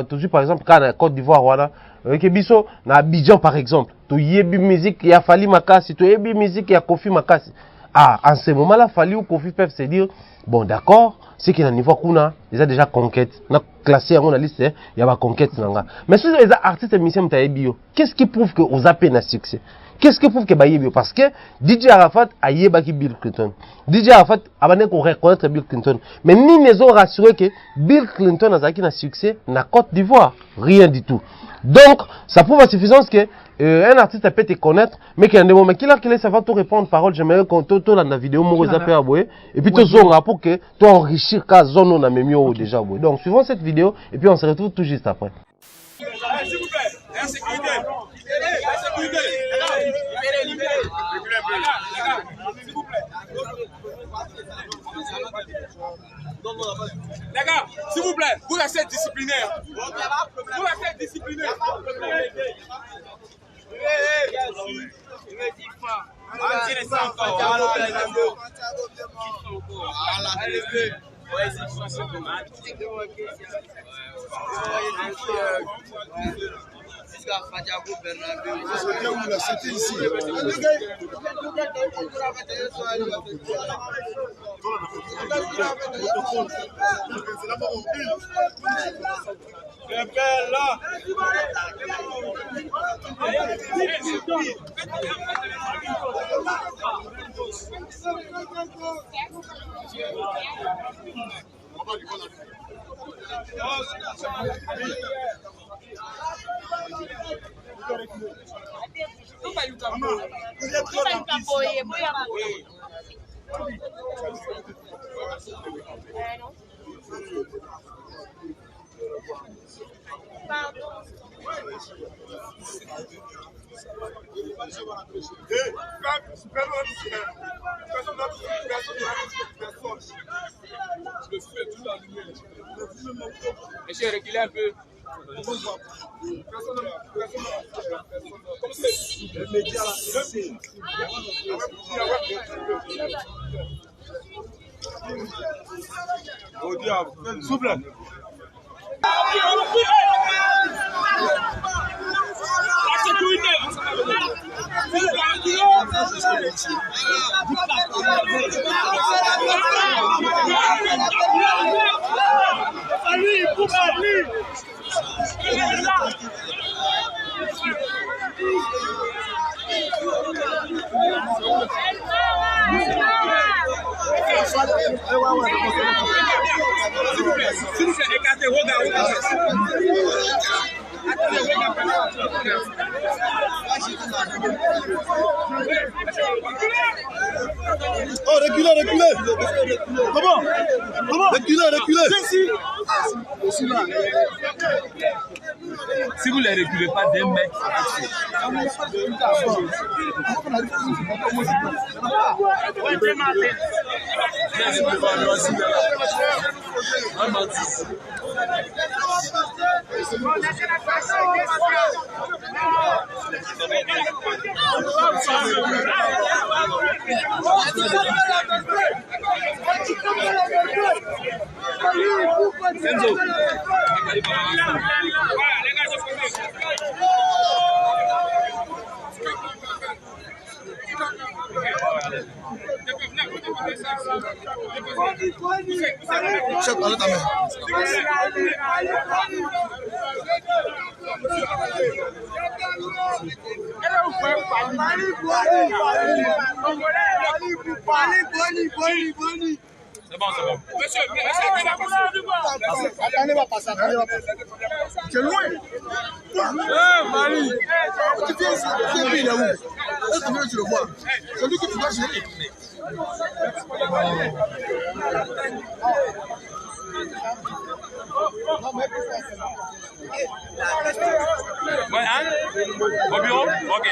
toujours par exemple quand na Côte d'Ivoire voilà que biso na Abidjan par exemple to yebi musique ya Fali Makasi to yebi musique ya Kofi Makasi en ce moment là Fali ou Kofi peuvent se dire bon d'accord c'est qu'il y a un niveau kuna ils ont déjà conquête na classé en la liste il y a ba conquête nanga mais si les artistes et musiciens m'tayebi qu'est-ce qui prouve que aux appels na succès. Qu'est-ce que prouve que Baye parce que DJ Arafat a yebaki Bill Clinton. DJ Arafat a bané qu'on reconnaître Bill Clinton. Mais ni les ont rassuré que Bill Clinton a zaki na succès na Côte d'Ivoire. Rien du tout. Donc, ça prouve à suffisance que un artiste peut te connaître, mais qu'il y a des moments qu'il a ça va te répondre parole. J'aimerais qu'on te dans la vidéo et puis te zonga pour que tu enrichir ka zone on a même déjà. Donc, suivons cette vidéo et puis on se retrouve tout juste après. S'il vous plaît, la sécurité. La sécurité. Libérez. S'il vous plaît. Les gars, s'il vous plaît, vous restez disciplinaires. Vous restez disciplinaires. C'était ici. Monsieur, reculez un peu. Oh diable, souple. Oh, reculez, reculez. Comment? Reculez, reculez. Si vous ne les reculez pas d'un mec, Check, allez ta main. c'est bon, c'est bon. Monsieur, Attendez, va passer, attendez, va passer. C'est loin. Marie. Tu viens ici, il est où? Est-ce que tu le vois? C'est lui que tu dois gérer. Ouais, hein? Au bureau? Ok.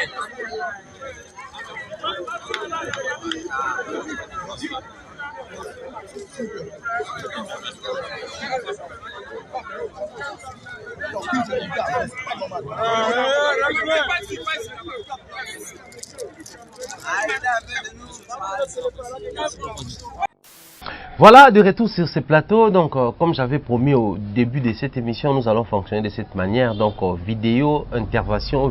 Voilà, de retour sur ce plateau. Donc, comme j'avais promis au début de cette émission, nous allons fonctionner de cette manière. Donc, vidéo, intervention,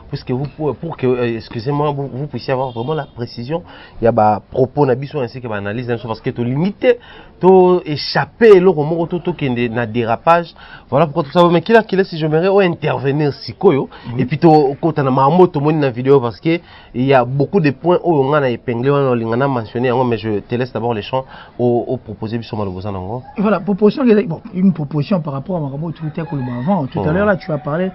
puisque vous, pour que, excusez-moi, vous puissiez avoir vraiment la précision. Il y a des propos, ainsi que analyse, parce que tu limité, tu échappé, le roman, qui est dans dérapage. Voilà pourquoi tout ça. Mais qui est, si je m'aimerais intervenir, si quoi, et puis, quand on a marmot, tout le monde dans la vidéo, parce que il y a beaucoup de points où on a épinglé, on a mentionné, mais je te laisse d'abord les au proposer voilà, proposition, bon, une proposition par rapport à Marabo tout à l'heure là tu as parlé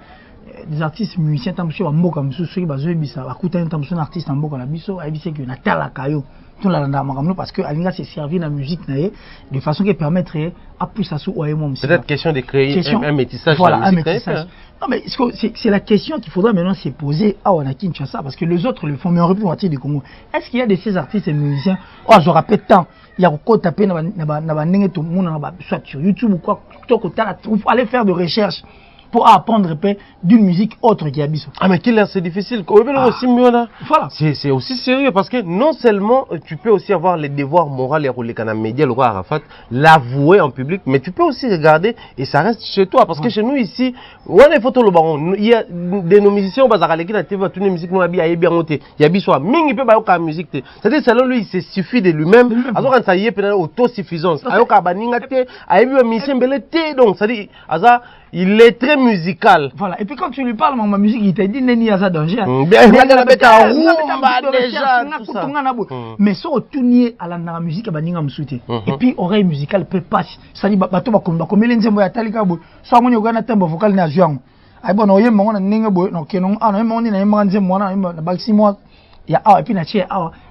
des artistes musiciens tamsho mboka msusu bazo bisa akuta tamsho artiste mboka na biso ayebise que na tala kayo tout la nda parce que alinga se servir la musique naé de façon qui permettrait à plus à sous peut-être question de créer un métissage voilà un métissage. Non mais c'est la question qu'il faudra maintenant se poser à Kinshasa parce que les autres le font mais on répond à du Congo. Est-ce qu'il y a de ces artistes et musiciens je rappelle tant il y a encore taper tout le monde soit sur YouTube ou quoi aller faire de recherche pour apprendre d'une musique autre qui a biso. Ah mais c'est difficile. Voilà. C'est aussi sérieux parce que non seulement tu peux aussi avoir les devoirs moraux et les médias, le roi Arafat, l'avouer en public, mais tu peux aussi regarder et ça reste chez toi parce que chez nous ici, on est photo le baron. Il y a des musiciens bazar qui na TV toutes les musiques nous habillent bien monté. Il y a biso mingi peut ba ka musique. C'est-à-dire selon lui il se suffit de lui-même. Alors quand ça y est peut autosuffisance. Ayoka baninga te, ayebi musicien belé te donc c'est-à-dire aza il est très musical. Voilà. Et puis quand tu lui parles, ma musique, il t'a dit Neni Aza danger. Mais ça, au tournier à la musique, et puis oreille musicale peut passer. Ça dit, bateau va comme les nzembo ya talika bo. Ça on y a un tempo vocal na juan. ay bon oye mo na ninga boy no kenon ana mo ni na manje mo na baxi moi il y a et puis na tie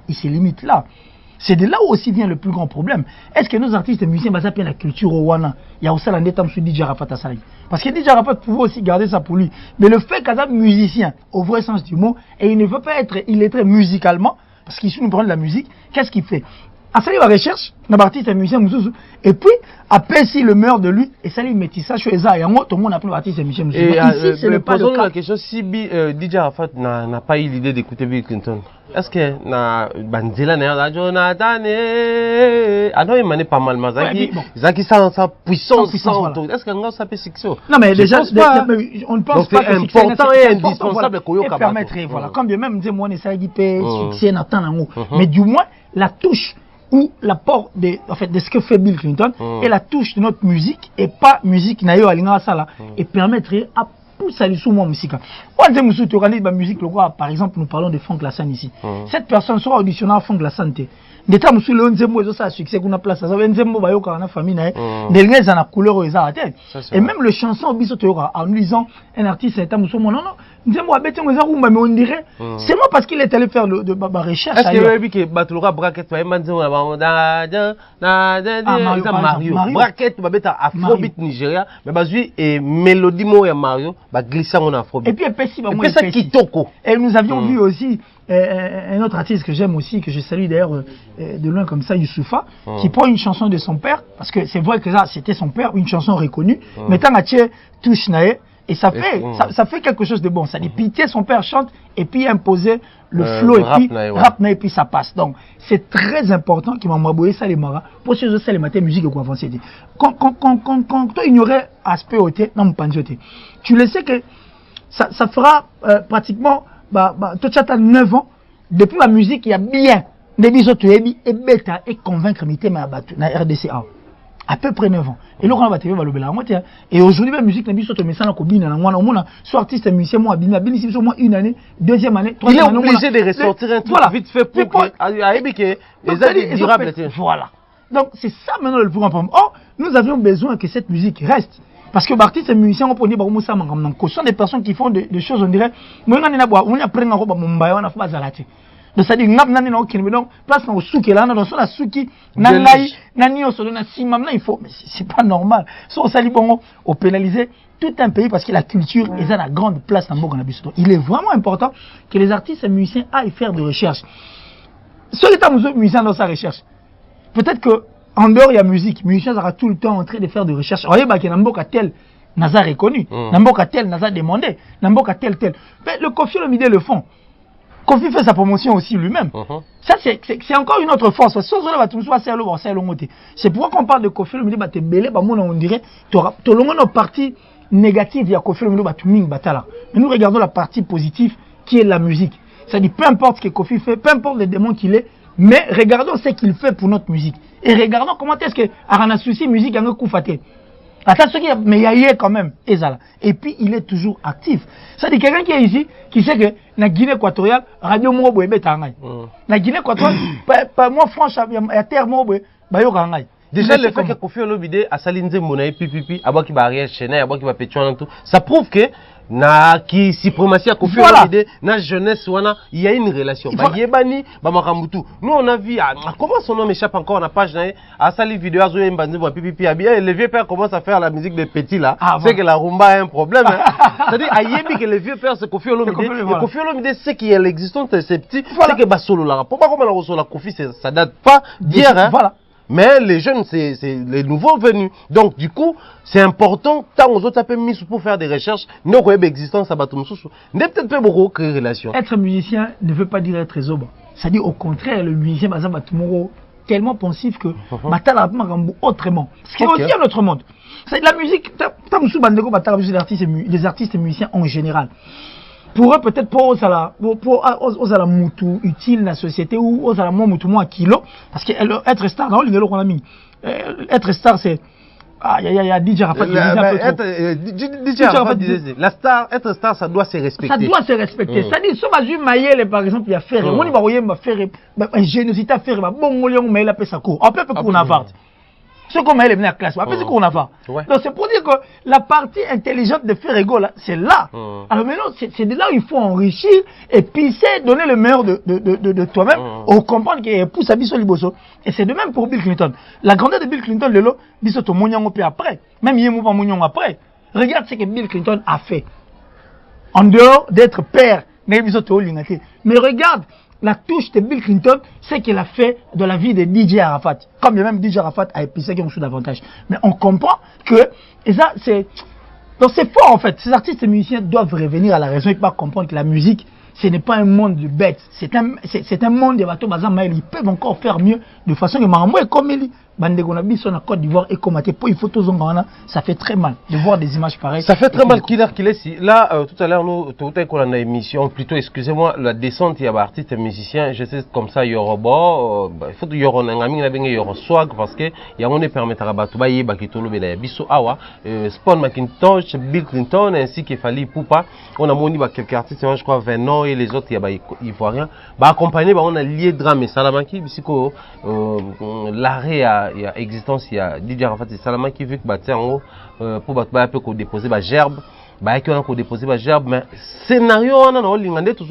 il se limite là. C'est de là où aussi vient le plus grand problème. Est-ce que nos artistes et musiciens basent bien la culture au Wana? Il y a aussi la netam sur DJ Arafat à Salai. Parce que DJ Arafat pouvait aussi garder ça pour lui. Mais le fait qu'Azab musicien, au vrai sens du mot, et il ne veut pas être illettré musicalement, parce qu'il nous prend de la musique, qu'est-ce qu'il fait? À ça, il va recherche, un artiste et musicien, et puis, après, s'il le meurt de lui, et ça, il met ça chez Eza, et en tout le monde appelle l'artiste et musicien. Ici, c'est le pas le cas. La question, si DJ Arafat n'a pas eu l'idée d'écouter Bill Clinton, est-ce que na Bandila n'a Jonathan ah non, il m'a pas mal Mazaki, Zaki sans puissance, est-ce que ça peut succès? Non mais déjà on ne pense pas que c'est important et indispensable et permettre voilà comme bien même dire moi ne sais pas succès n'attend en mais du moins la touche ou l'apport de ce que fait Bill Clinton et la touche de notre musique et pas musique nayo alinga sala et permettrait à pousser les sous-mots musique. On dit monsieur tu regardes la musique le quoi par exemple nous parlons de Frank Lassane ici. Cette personne sera auditionnée à Frank Lassane. D'état monsieur le nzembo ezo ça succès qu'on a place ça nzembo ba yo ka na famille na ndenge za na couleur eza tête et même le chanson biso to en lisant un artiste état monsieur non nzembo abeti ngo za rumba mais on dirait c'est moi parce qu'il est allé faire de recherche. Est-ce que vous avez que batulora bracket ba manzemo na Mario bracket ba beta afrobeat Nigeria mais bazui et mélodie mo ya Mario ba glisser en afrobeat et puis epesi ba mo ça kitoko et nous avions vu aussi un autre artiste que j'aime aussi, que je salue d'ailleurs de loin comme ça, Youssoufa, qui prend une chanson de son père, parce que c'est vrai que ça c'était son père, une chanson reconnue, mettant à Tché touche nae, et ça fait quelque chose de bon. Ça dit pitié, son père chante, et puis imposer le flow, et puis rap nae, et puis ça passe. Donc c'est très important qu'il m'a maboué ça les maras, pour ce ça les matins musique et quoi avancer. Quand tu ignorais aspect OT, non, tu le sais que ça fera pratiquement. Tout ça, 9 ans, depuis la musique, il y a bien des bisous et bêta et convaincre Mité ma battu na RDCA. À peu près 9 ans. Et là, on va te voir le moitié. Et aujourd'hui, la musique, mais ça n'a qu'au na ngwana on soit artiste musicien moi bina bini si moi une année, deuxième année, troisième année. Il est obligé de ressortir un truc vite fait pour que les durables. Voilà. Donc c'est ça maintenant le plus grand problème. Oh, nous avions besoin que cette musique reste. Parce que les artistes et musiciens, ce sont des personnes qui font des choses, on dirait, donc c'est-à-dire, donc, place au souki, là, dans son souki, il faut, mais c'est pas normal. On pénaliser tout un pays parce que la culture est à la grande place dans le monde. Il est vraiment important que les artistes et musiciens aillent faire des recherches. Ceux qui sont musiciens dans sa recherche, peut-être que en dehors, il y a musique. Musicien sera tout le temps en train de faire des recherches. Voyez, il y a Namboka tel, Naza reconnu. Namboka tel, Naza demandé. Namboka tel. Mais le Kofi Olomide le font. Kofi fait sa promotion aussi lui-même. Ça, c'est encore une autre force. C'est pourquoi qu'on parle de Kofi Olomide, on dirait, tu as une partie négative, il y a Kofi Olomide, mais nous regardons la partie positive qui est la musique. C'est-à-dire, peu importe ce que Kofi fait, peu importe les démons qu'il est, mais regardons ce qu'il fait pour notre musique. Et regardons comment est-ce que Arana Souci musique a un coup faté. Attends, mais il y a quand même. Et puis il est toujours actif. C'est-à-dire quelqu'un qui est ici, qui sait que la Guinée équatoriale, Radio Mobo est bête. La Guinée équatoriale, moi franchement, il y a terre Mobo, Bayo Rangai. Déjà, le fait que Kofi Olomide a salinze monaï pipipi, à qui va arrière chéné, à qui va pétuer tout, ça prouve que na qui suprématie à Kofi Olomide, na jeunesse wana, il y a une relation. Ba yebani, ba makambutu. Nous on a vu comment son nom échappe encore na page na à sali vidéo à jouer mbandi ba pipipi bien le vieux père commence à faire la musique des petits là, c'est que la rumba a un problème. C'est-à-dire a yebi que le vieux père c'est Kofi Olomide, et Kofi Olomide c'est qu'il y a l'existence de ces petits, c'est que ba solo là. Pourquoi comme la solo la Kofi ça date pas d'hier hein. Voilà. Mais les jeunes, c'est les nouveaux venus. Donc, du coup, c'est important, tant aux autres appels mis pour faire des recherches, nos web existence à Batumsoussou. N'est peut-être pas beaucoup créer relation. Être musicien ne veut pas dire être sobre. Ça dit au contraire, le musicien, par exemple, tellement pensif que Matala autrement. Ce qui est aussi un autre monde. C'est la musique, les artistes et musiciens en général. Pour eux, peut-être pas aux à la moutou utile dans la société ou aux à la moutou moins kilo. Parce que être star, non, qu'on a mis. Être star, c'est. Ah, il y a DJ Arafat qui DJ Arafat disait, être star, ça doit se respecter. Ça doit se respecter. C'est-à-dire, si on a Mayele, par exemple, il y a Ferré. On va faire, générosité à faire, bon, on a fait ça court. On peut qu'on a Ce qu'on met la classe, après ce qu'on a fait. Ouais. Donc c'est pour dire que la partie intelligente de Ferrego, c'est là. Alors maintenant, c'est de là où il faut enrichir et puis c'est donner le meilleur de toi-même. On comprend qu'il y a pousse à Bisso Liboso. Et c'est de même pour Bill Clinton. La grandeur de Bill Clinton, le lot, Bisso to Mouniango puis après. Même Yémou pas Mouniango après. Regarde ce que Bill Clinton a fait. En dehors d'être père, mais regarde la touche de Bill Clinton, c'est qu'il a fait de la vie de DJ Arafat. Comme même DJ Arafat a épicé qui ont reçu davantage. Mais on comprend que, et ça c'est... Donc c'est fort en fait. Ces artistes et musiciens doivent revenir à la raison et pas comprendre que la musique, ce n'est pas un monde de bêtes. C'est un monde de bateaux bazar, ils peuvent encore faire mieux de façon que Marambo est comme il Bandegonabi sont en Côte d'Ivoire et comme pour les photos ça fait très mal de voir des images pareilles. Ça fait très mal qu'il est. Là, tout à l'heure, nous, tout à l'heure, qu'on a une émission, plutôt, excusez-moi, la descente, il y a des artistes et musiciens, je sais comme ça, il y aura bon, il faut qu'il y aura un ami, il y aura swag, parce que, il y a un qui permet à Batouba, il y a Bakitolo, il y a Bissou Awa, Spawn McIntosh, Bill Clinton, ainsi qu'il fallait Poupa. On a moni quelques artistes, je crois, Venon et les autres, il y a Ivoiriens. Accompagné, on a lié drame et Salamaki, puisque l'arrêt il y a existence, il y a DJ Arafat et Salamaki, vu que en haut, pour un peu qu'on dépose la gerbe. On a déposé la gerbe, mais scénario, on a tout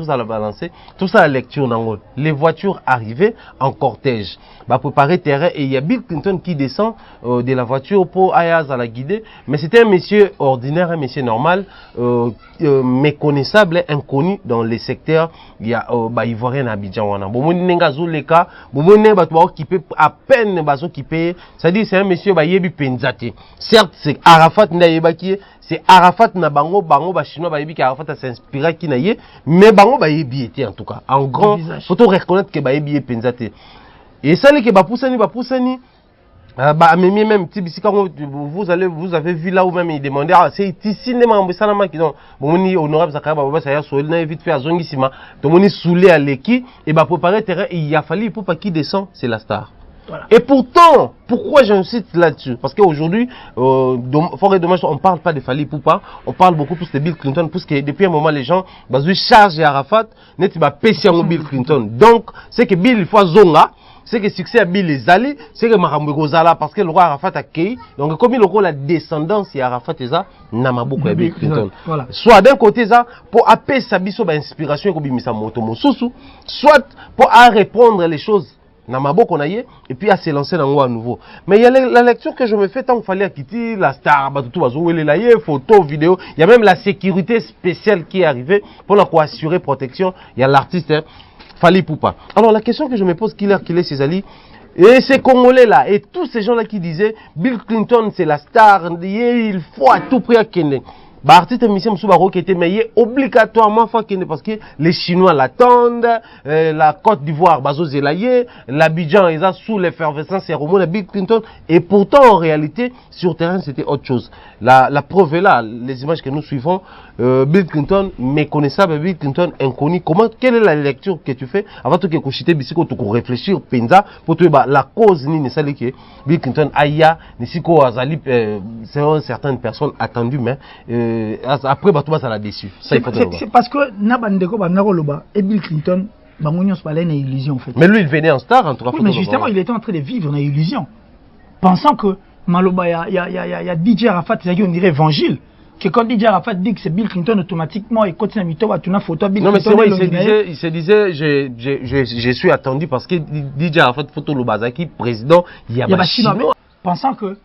ça balancer, tout ça la lecture, les voitures arrivaient en cortège, préparer terrain et il y a Bill Clinton qui descend de la voiture pour Ayaz à la guider, mais c'était un monsieur ordinaire, un monsieur normal, méconnaissable, inconnu dans les secteurs, il y a Ivoirien à Abidjan, à peine c'est-à-dire c'est un monsieur certes c'est Arafat c'est Arafat na bango chinois Arafat a s'inspiré qui na yé mais bango était en tout cas en grand faut reconnaître que est penzate et ça les que poussani même vous avez vu là où même il demandait c'est ici ne m'a ça qui donc bon honorable Zakaba ça y a sur vite fait à zongisima donc on est soulé à l'équipe et préparer terrain il a fallu pour pas qui descend c'est la star. Voilà. Et pourtant, pourquoi j'insiste là-dessus? Parce qu'aujourd'hui, fort et dommage, on ne parle pas de Fali Poupa, on parle beaucoup plus de Bill Clinton, parce que depuis un moment, les gens, chargent Arafat, n'est pas péché en Bill Clinton. Donc, c'est que Bill, il faut zonga, c'est que succès à Bill les alliés, c'est que Marambo Gozala, parce que le roi Arafat a créé, donc comme il aura la descendance, et Arafat et ça, n'a pas beaucoup Bill Clinton. Voilà. Soit d'un côté, ça, pour appeler sa biso, inspiration, comme Misa Motomo Sousou, soit pour répondre les choses. Et puis à se lancer dans à nouveau. Mais il y a la lecture que je me fais tant qu'il fallait quitter la star, photo, vidéo. Il y a même la sécurité spéciale qui est arrivée pour assurer protection. Il y a l'artiste Fali Poupa. Alors la question que je me pose, qu'il est ses alliés, et ces Congolais là, et tous ces gens là qui disaient Bill Clinton c'est la star, il faut à tout prix à Kenya. Artiste mission Soubaro qui était meillé obligatoirement parce que les Chinois l'attendent, la Côte d'Ivoire, Bazo Zelaye, l'Abidjan, ils ont sous l'effervescence cérémoniale de Bill Clinton. Et pourtant, en réalité, sur terrain, c'était autre chose. La preuve est là, les images que nous suivons, Bill Clinton, méconnaissable, Bill Clinton, inconnu. Quelle est la lecture que tu fais avant que tu réfléchir, pensa, pour te la cause, ni ne que Bill Clinton, Aya, Nisiko Azali, certaines personnes attendues, mais après, ça l'a déçu. C'est parce que Nabandeko Banaroloba et Bill Clinton, c'est une illusion en fait. Mais lui, il venait en star, en tout cas. Oui, mais justement, il était en train de vivre une illusion. Pensant que Maloba, il y a DJ Arafat, on dirait évangile. Que quand DJ Arafat dit que c'est Bill Clinton, automatiquement, il continue à mettre une photo Bill Clinton. Non, mais c'est vrai, il se disait, je suis attendu parce que DJ Arafat, photo Lobazaki, président, il y a Chinois. Pensant que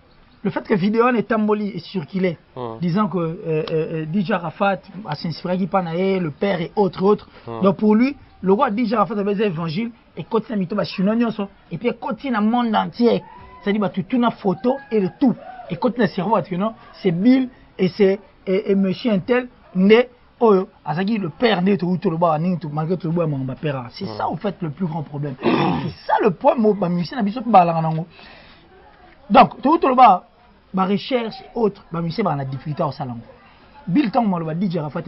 le fait que vidéo est emboli et circulé, disant que DJ Arafat a s'inspiré le père et autres. Donc pour lui, le roi DJ Arafat a besoin d'évangile et continue à mettre Chinois et puis il continue dans le monde entier. C'est-à-dire toute une photo et le tout. Et continue à se voir que non, c'est Bill et c'est monsieur Intel, né Azagi le père né tout le bas, malgré tout le bas, mon père. C'est ça en fait le plus grand problème. C'est ça le point, mon musicien n'a pas donc tout le bas. Ma recherche et autres, ma mission a difficulté au salon. Bill Tang Maloba DJ Arafat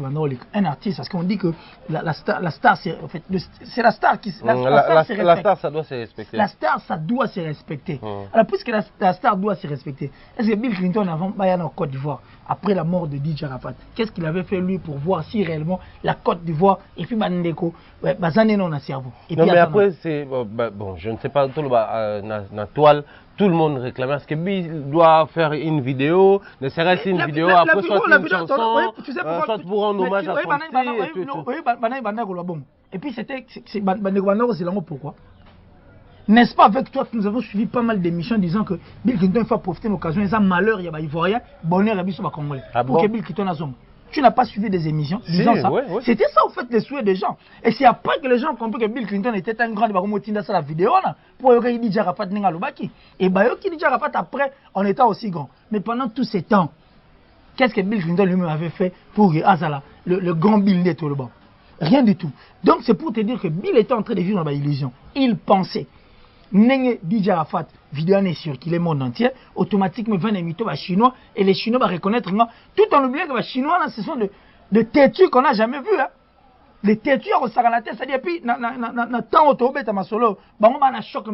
un artiste parce qu'on dit que la star c'est en fait c'est la star qui la star ça doit se respecter. La star ça doit se respecter. Alors puisque la star doit se respecter, est-ce que Bill Clinton avant Bayern en Côte d'Ivoire après la mort de DJ Arafat. Qu'est-ce qu'il avait fait lui pour voir si réellement la Côte d'Ivoire et puis Bandeko, Bazane non a cerveau. Non mais après c'est bon, je ne sais pas tout la toile. Tout le monde réclame. Est-ce que Bill doit faire une vidéo, ne serait-ce une vidéo, après soit une chanson, soit pour rendre hommage à son fils. Et puis c'était pourquoi? N'est-ce pas avec toi que nous avons suivi pas mal d'émissions disant que Bill Clinton faut profiter de l'occasion, ils ont malheur, il y a Ivoirien, bonheur et Bissau Congolais. Pour que Bill Clinton a son. Tu n'as pas suivi des émissions disant ça. Ouais. C'était ça, en fait, les souhaits des gens. Et c'est après que les gens ont compris que Bill Clinton était un grand débat la vidéo là, pour que DJ Arafat n'ait pas. Et qui DJ Arafat après, en étant aussi grand. Mais pendant tous ces temps, qu'est-ce que Bill Clinton lui-même avait fait pour Azala, le grand Bill net le bas? Rien du tout. Donc c'est pour te dire que Bill était en train de vivre dans l'illusion. Il pensait. N'est DJ Arafat, vidéo n'est circulée le monde entier, automatiquement 20 mythos chinois et les Chinois vont reconnaître tout en oubliant que les Chinois là, ce sont de têtus qu'on n'a jamais vu. Hein. Les têtus au Sagalate, c'est-à-dire puis dans temps autobé à Masolo, on a un choc.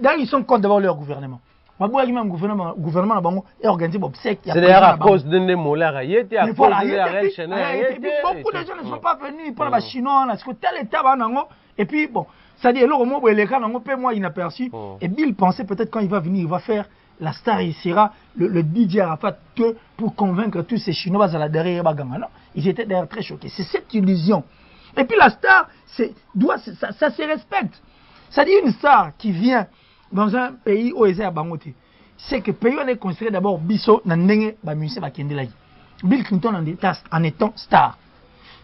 D'ailleurs ils sont contre d'avoir leur gouvernement. Le gouvernement est organisé pour obsèques. C'est d'ailleurs à cause de des mollets, à cause de la réelle chaîne. Beaucoup de gens ne sont pas venus pour les Chinois, parce que tel état et puis bon. C'est-à-dire, moi inaperçu. Et Bill pensait peut-être quand il va venir, il va faire la star, il sera le DJ Arafat que pour convaincre tous ces Chinois à la derrière Bagama. Non, ils étaient d'ailleurs très choqués. C'est cette illusion. Et puis la star, ça se respecte. C'est-à-dire une star qui vient dans un pays où il y a Bangote, c'est que le pays on est considéré d'abord Bissau, Nandenge, Bamusé, Bakendelaï. Bill Clinton en étant star.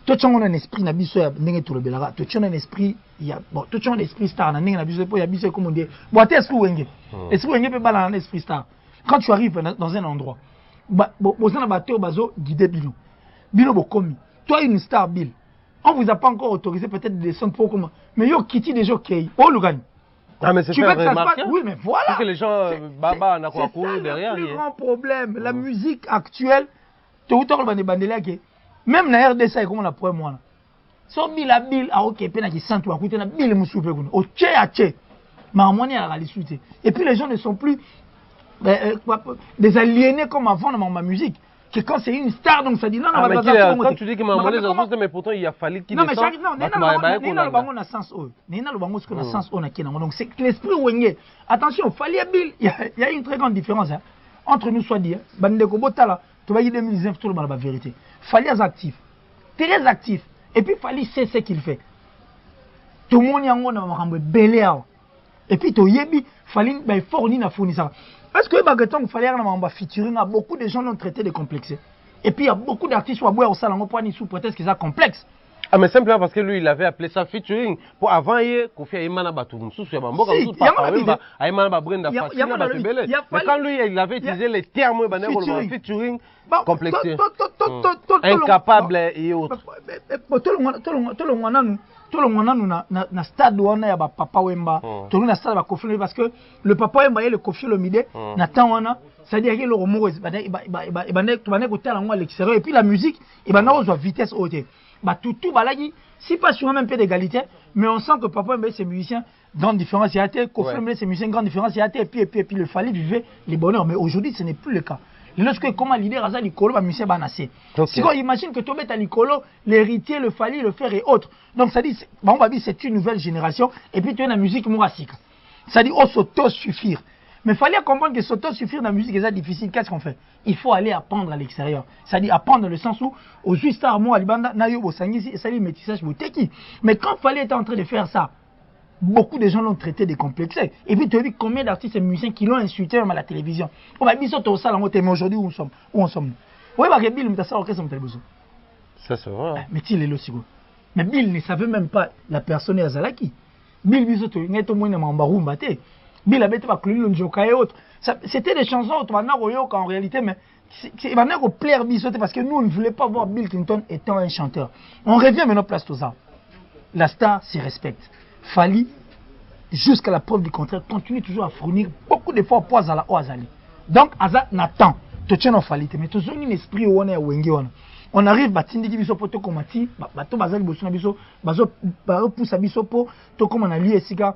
Tout le monde a un esprit na biso ya ndenge to lebelaka tout le monde a un esprit ya bon tout le monde a un esprit star na ndenge na biso po ya biso comme on dit bon t'es esprit wenge peut bala un esprit star quand tu arrives dans un endroit bozana bateau bazo guider bilo bokomi toi une star Bill on vous a pas encore autorisé peut-être de descendre pour comment mais yo kiti déjà OK oh Lugani. Ah mais c'est tu veux que ça se passe oui mais voilà pour que les gens baba na quoi courir derrière c'est le grand problème la musique actuelle tout le monde bandela que même na RDC ça comme on a pour moi so Bill a OK pe na ki santu akuté na Bill musupe kuno o tche a tche ma harmonie à la lisuté et puis les gens ne sont plus des aliénés comme avant dans ma musique que quand c'est une star donc ça dit non quand tu dis que ma harmonie mais pourtant il a fallu qu'il non mais non le bango na sens o nena le bango ce qu'on a sens on a qui donc c'est l'esprit wenge attention fallait Bill il y a une très grande différence hein, entre nous soit dit bandeko botala tu vas y 2019 tout le monde la vérité fallait actif très actif et puis fallait c'est ce qu'il fait tout le monde y a un belé et puis to yebi fallait ben fournir na fournisseur est-ce que bagatong fallait un featuring à beaucoup de gens l'ont traité de complexé et puis il y a beaucoup d'artistes qui ont au salon pour ni sous prétexte qu'ils sont complexes. Ah mais simplement parce que lui il avait appelé ça featuring pour avant hier Kofi Ayimana Batum sous ya bamboka sous papa Ayimana ba Brenda Fasina ba Tebele mais quand lui il avait utilisé les termes featuring complexé incapable et autres tout le monde na stade wana ya ba papa Wemba tout na stade ba Kofi parce que le papa Wemba et le Kofi Olomide na temps wana c'est-à-dire que le romo ba ko tala ngwa l'extérieur et puis la musique il ba na ozo vitesse haute bah tout balagi si pas sur un peu d'égalité mais on sent que papa mais ces musiciens grande différence il y a été confirmé ces musiciens grande différence il y a été et puis le fallait vivre les bonheurs mais aujourd'hui ce n'est plus le cas lorsque comment leader aza likolo ba musicien banasé si on imagine que Tobet à likolo l'héritier le fallait le faire et autres donc ça dit bon bah c'est une nouvelle génération et puis tu as la musique mourasika ça dit on s'auto-suffire. Mais il fallait comprendre que s'auto-suffire dans la musique est difficile. Qu'est-ce qu'on fait? Il faut aller apprendre à l'extérieur. C'est-à-dire apprendre dans le sens où, aux juste armoires, Alibanda, Nayo, Bosangisi, ça dit métissage, Bouteki. Mais quand il fallait être en train de faire ça, beaucoup de gens l'ont traité de complexé. Et puis tu as vu combien d'artistes et musiciens qui l'ont insulté même à la télévision. On va dire au salon, mais aujourd'hui où on sommes. Oui, Bill, mais ça ça c'est vrai. Mais il est là aussi. Mais Bill ne savait même pas la personne à Zalaki. Bill, il est au moins dans Mambarou, Mbate. Bill avait pas Njoka et autres. C'était des chansons en réalité, mais c'est maintenant qu'on plaire Bissoté parce que nous, on ne voulait pas voir Bill Clinton étant un chanteur. On revient maintenant place tout ça. La star se respecte. Fali, jusqu'à la preuve du contraire, continue toujours à fournir beaucoup d'efforts pour Azala ou Azali. Donc, Azala n'attend. Tu tiens en Fali, mais tu as un esprit où on est à Wenge. On arrive à Tindi Biso Poto Komati, Bato Bazali Bosuna Biso, Bazo Poussa Biso Po, to comme on a lié Sika,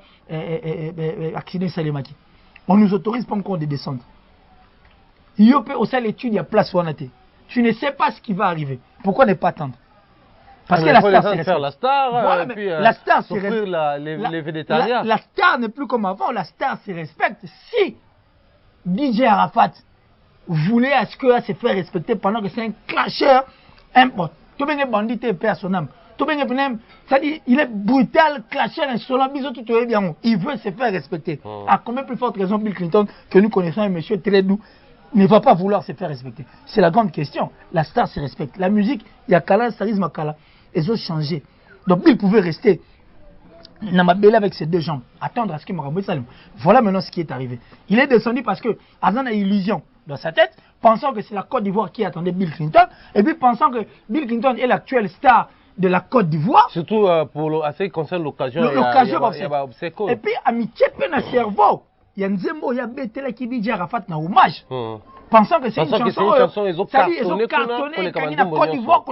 accident Salemaki. On nous autorise pas encore de descendre. Yopé au sein l'étude, il y a place pour en tu ne sais pas ce qui va arriver. Pourquoi ne pas attendre? Parce que la la star, c'est faire la star, voilà, puis la star, c'est les végétariens. La star n'est plus comme avant. La star se respecte. Si DJ Arafat voulait à ce que se faire respecter pendant que c'est un clasheur, tout le monde bandit et perd son âme. Tout le monde, c'est-à-dire, il est brutal, clasheur, insolent, il veut se faire respecter. À combien plus forte raison Bill Clinton, que nous connaissons un monsieur très doux, ne va pas vouloir se faire respecter? C'est la grande question. La star se respecte. La musique, il y a Kala, Starisme Kala. Ils ont changé. Donc, il pouvait rester Namabele avec ses deux jambes, attendre à ce que Marabou Salim. Voilà maintenant ce qui est arrivé. Il est descendu parce que Azan a une illusion dans sa tête, pensant que c'est la Côte d'Ivoire qui attendait Bill Clinton, et puis pensant que Bill Clinton est l'actuel star de la Côte d'Ivoire. Surtout pour ce qui concerne l'occasion. Et puis, amitié peine à cerveau. Il y a Nzembo, il y a Betela qui dit Arafat na hommage. Pensant que c'est une chanson, ils ont cartonné, la Côte d'Ivoire.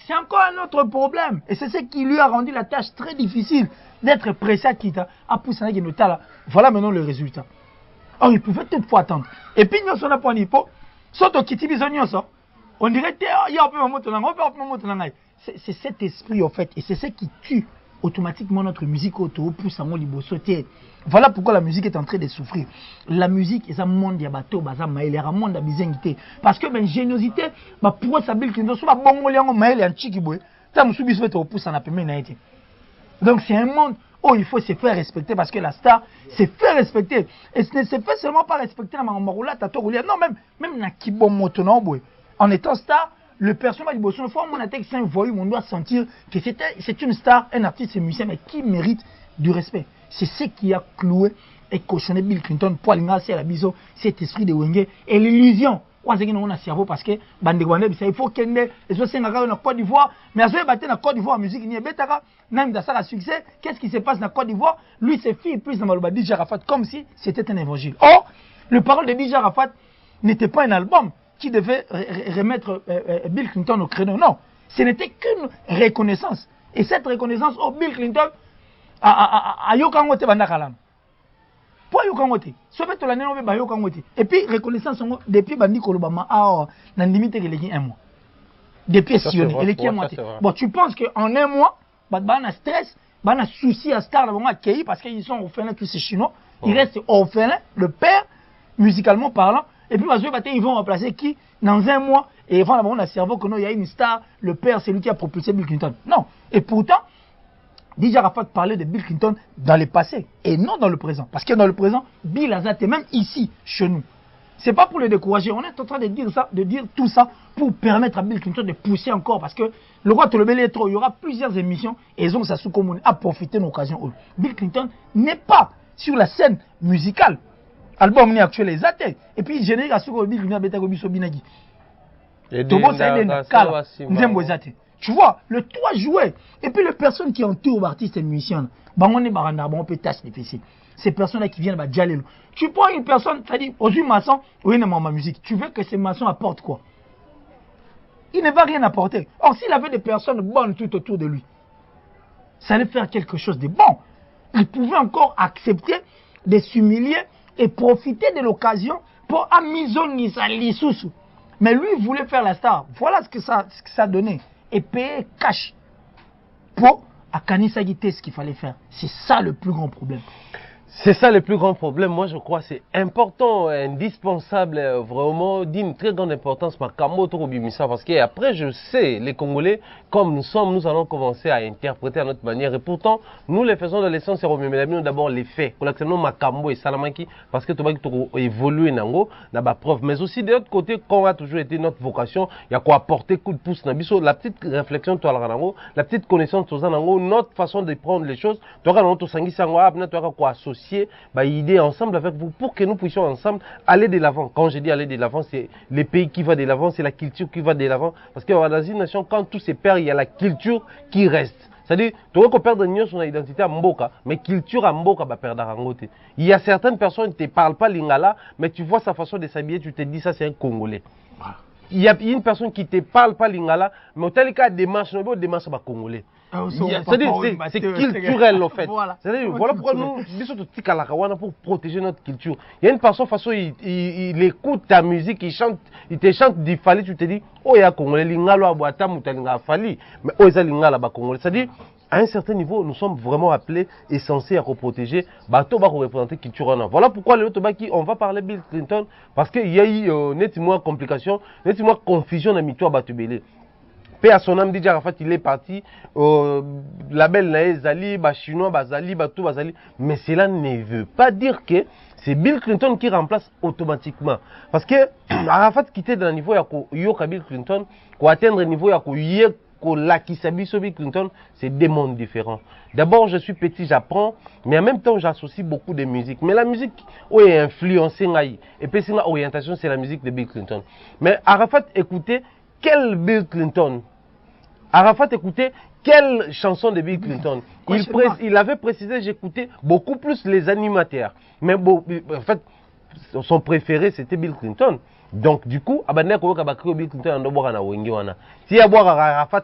C'est encore un autre problème. Et c'est ce qui lui a rendu la tâche très difficile d'être pressé à Kita, à pousser à Genota. Voilà maintenant le résultat. Or, il pouvait toutefois attendre. Et puis, nous sommes à point d'hypo. Sauf au Kiti Bisognoso. On dirait qu'il y a un peu de c'est cet esprit, en fait. Et c'est ce qui tue automatiquement notre musique auto pousse à mon libo sauter. Voilà pourquoi la musique est en train de souffrir. La musique est un monde de bateau, un monde de bizengité. Parce que l'ingéniosité, pour ça, Bill Clinton, soit bon, donc c'est un monde où il faut se faire respecter parce que la star se fait respecter. Et ce ne se fait seulement pas respecter dans Maroula, non, même dans Kibomotono, en étant star, le personnage de une fois, mon attaque, c'est un voyou, on doit sentir que c'est une star, un artiste, un musicien, mais qui mérite du respect. C'est ce qui a cloué et cochonné Bill Clinton pour aller à la biso, cet esprit de Wenge et l'illusion. On a cerveau parce que il faut qu'il y ait en Côte d'Ivoire, mais à ce moment en Côte d'Ivoire, musique, il y a même dans ça, succès. Qu'est-ce qui se passe dans Côte d'Ivoire? Lui, ses filles, plus dans Malouba DJ Arafat, comme si c'était un évangile. Or, le parole de DJ Arafat n'était pas un album qui devait remettre Bill Clinton au créneau. Non, ce n'était qu'une reconnaissance. Et cette reconnaissance, Bill Clinton a yokangote bandakalam. Pour yokangote, sauf que l'année on va yokangote. Et puis reconnaissance depuis bandi kolobama na limite que les un mois. Depuis sionné, et les un mois. Bon, tu penses que en un mois, bana stress, bana souci à star là accueilli parce qu'ils sont orphelins tous ces chinois. Ils restent orphelins, le père musicalement parlant. Et puis, ils vont remplacer qui dans un mois. Et ils vont avoir un cerveau que non, il y a une star, le père, c'est lui qui a propulsé Bill Clinton. Non. Et pourtant, DJ Arafat parlait de Bill Clinton dans le passé et non dans le présent. Parce que dans le présent, Bill Azat est même ici, chez nous. Ce n'est pas pour le décourager. On est en train de dire tout ça pour permettre à Bill Clinton de pousser encore. Parce que le roi Tolobele est trop. Il y aura plusieurs émissions et ils ont ça sous commune à profiter de l'occasion. Bill Clinton n'est pas sur la scène musicale. Album actuel est athée. Et puis générique à ce que Bill Clinton a biso binagi. Tu vois, le toit joué. Et puis les personnes qui entourent l'artiste et musicien, on peut tâcher difficile. Ces personnes-là qui viennent, tu prends une personne, c'est-à-dire, aujourd'hui maçon, oui, non, ma musique. Tu veux que ces maçons apportent quoi? Il ne va rien apporter. Or, s'il avait des personnes bonnes tout autour de lui, ça allait faire quelque chose de bon. Il pouvait encore accepter de s'humilier et profiter de l'occasion pour amisonner sa lissous. Mais lui, il voulait faire la star. Voilà ce que ça donnait. Et payer cash pour à Kanisa Guité ce qu'il fallait faire. C'est ça le plus grand problème. C'est ça le plus grand problème. Moi, je crois que c'est important, indispensable, vraiment, d'une très grande importance, parce qu'après, je sais, les Congolais, comme nous sommes, nous allons commencer à interpréter à notre manière. Et pourtant, nous les faisons de l'essence, c'est d'abord les faits. Pour l'accepter, Makambo et Salamaki, parce que tu vas évoluer, n'a preuve. Mais aussi, de l'autre côté, quand a toujours été notre vocation, il y a quoi apporter coup de pouce, la petite réflexion, la petite connaissance, notre façon de prendre les choses, tu as quoi associer. Idée ensemble avec vous pour que nous puissions ensemble aller de l'avant. Quand je dis aller de l'avant, c'est les pays qui vont de l'avant, c'est la culture qui va de l'avant. Parce que dans une nation, quand tout se perd, il y a la culture qui reste. C'est-à-dire, tu vas perdre son identité à Mboka, mais culture à Mboka va perdre à Rangote. Il y a certaines personnes qui ne te parlent pas lingala, mais tu vois sa façon de s'habiller, tu te dis ça c'est un Congolais. il y a une personne qui te parle pas lingala, mais au tel cas démarche, non, démarche pas congolais. C'est culturel en fait. Voilà pourquoi nous, pour protéger notre culture. Il y a une personne, façon, il écoute ta musique, il te chante du Fali, tu te dis, oh, il y a Congolais, l'ingalo à boita, moutalinga Fali, mais oh, il y a l'ingala à Congolais. C'est-à-dire, à un certain niveau, nous sommes vraiment appelés et censés à protéger, bateau va représenter culture en. Voilà pourquoi le Tobaki, on va parler Bill Clinton, parce qu'il y a eu nettement complication, nettement confusion dans Mito à Batubélé. Paix à son âme, DJ Arafat, il est parti, label Nae Zali, Chinois, Bazali, Batou, Bazali. Mais cela ne veut pas dire que c'est Bill Clinton qui remplace automatiquement. Parce que Arafat quittait dans le niveau de Bill Clinton, pour atteindre le niveau de Bill Clinton, c'est deux mondes différents. D'abord, je suis petit, j'apprends, mais en même temps, j'associe beaucoup de musique. Mais la musique, où est influencée, et puis c'est l'orientation, c'est la musique de Bill Clinton. Mais Arafat écoutait quel Bill Clinton? Arafat écoutait quelle chanson de Bill Clinton? Il avait précisé, j'écoutais beaucoup plus les animateurs. Mais bon, en fait, son préféré c'était Bill Clinton. Donc du coup, Bill Clinton si à boire Arafat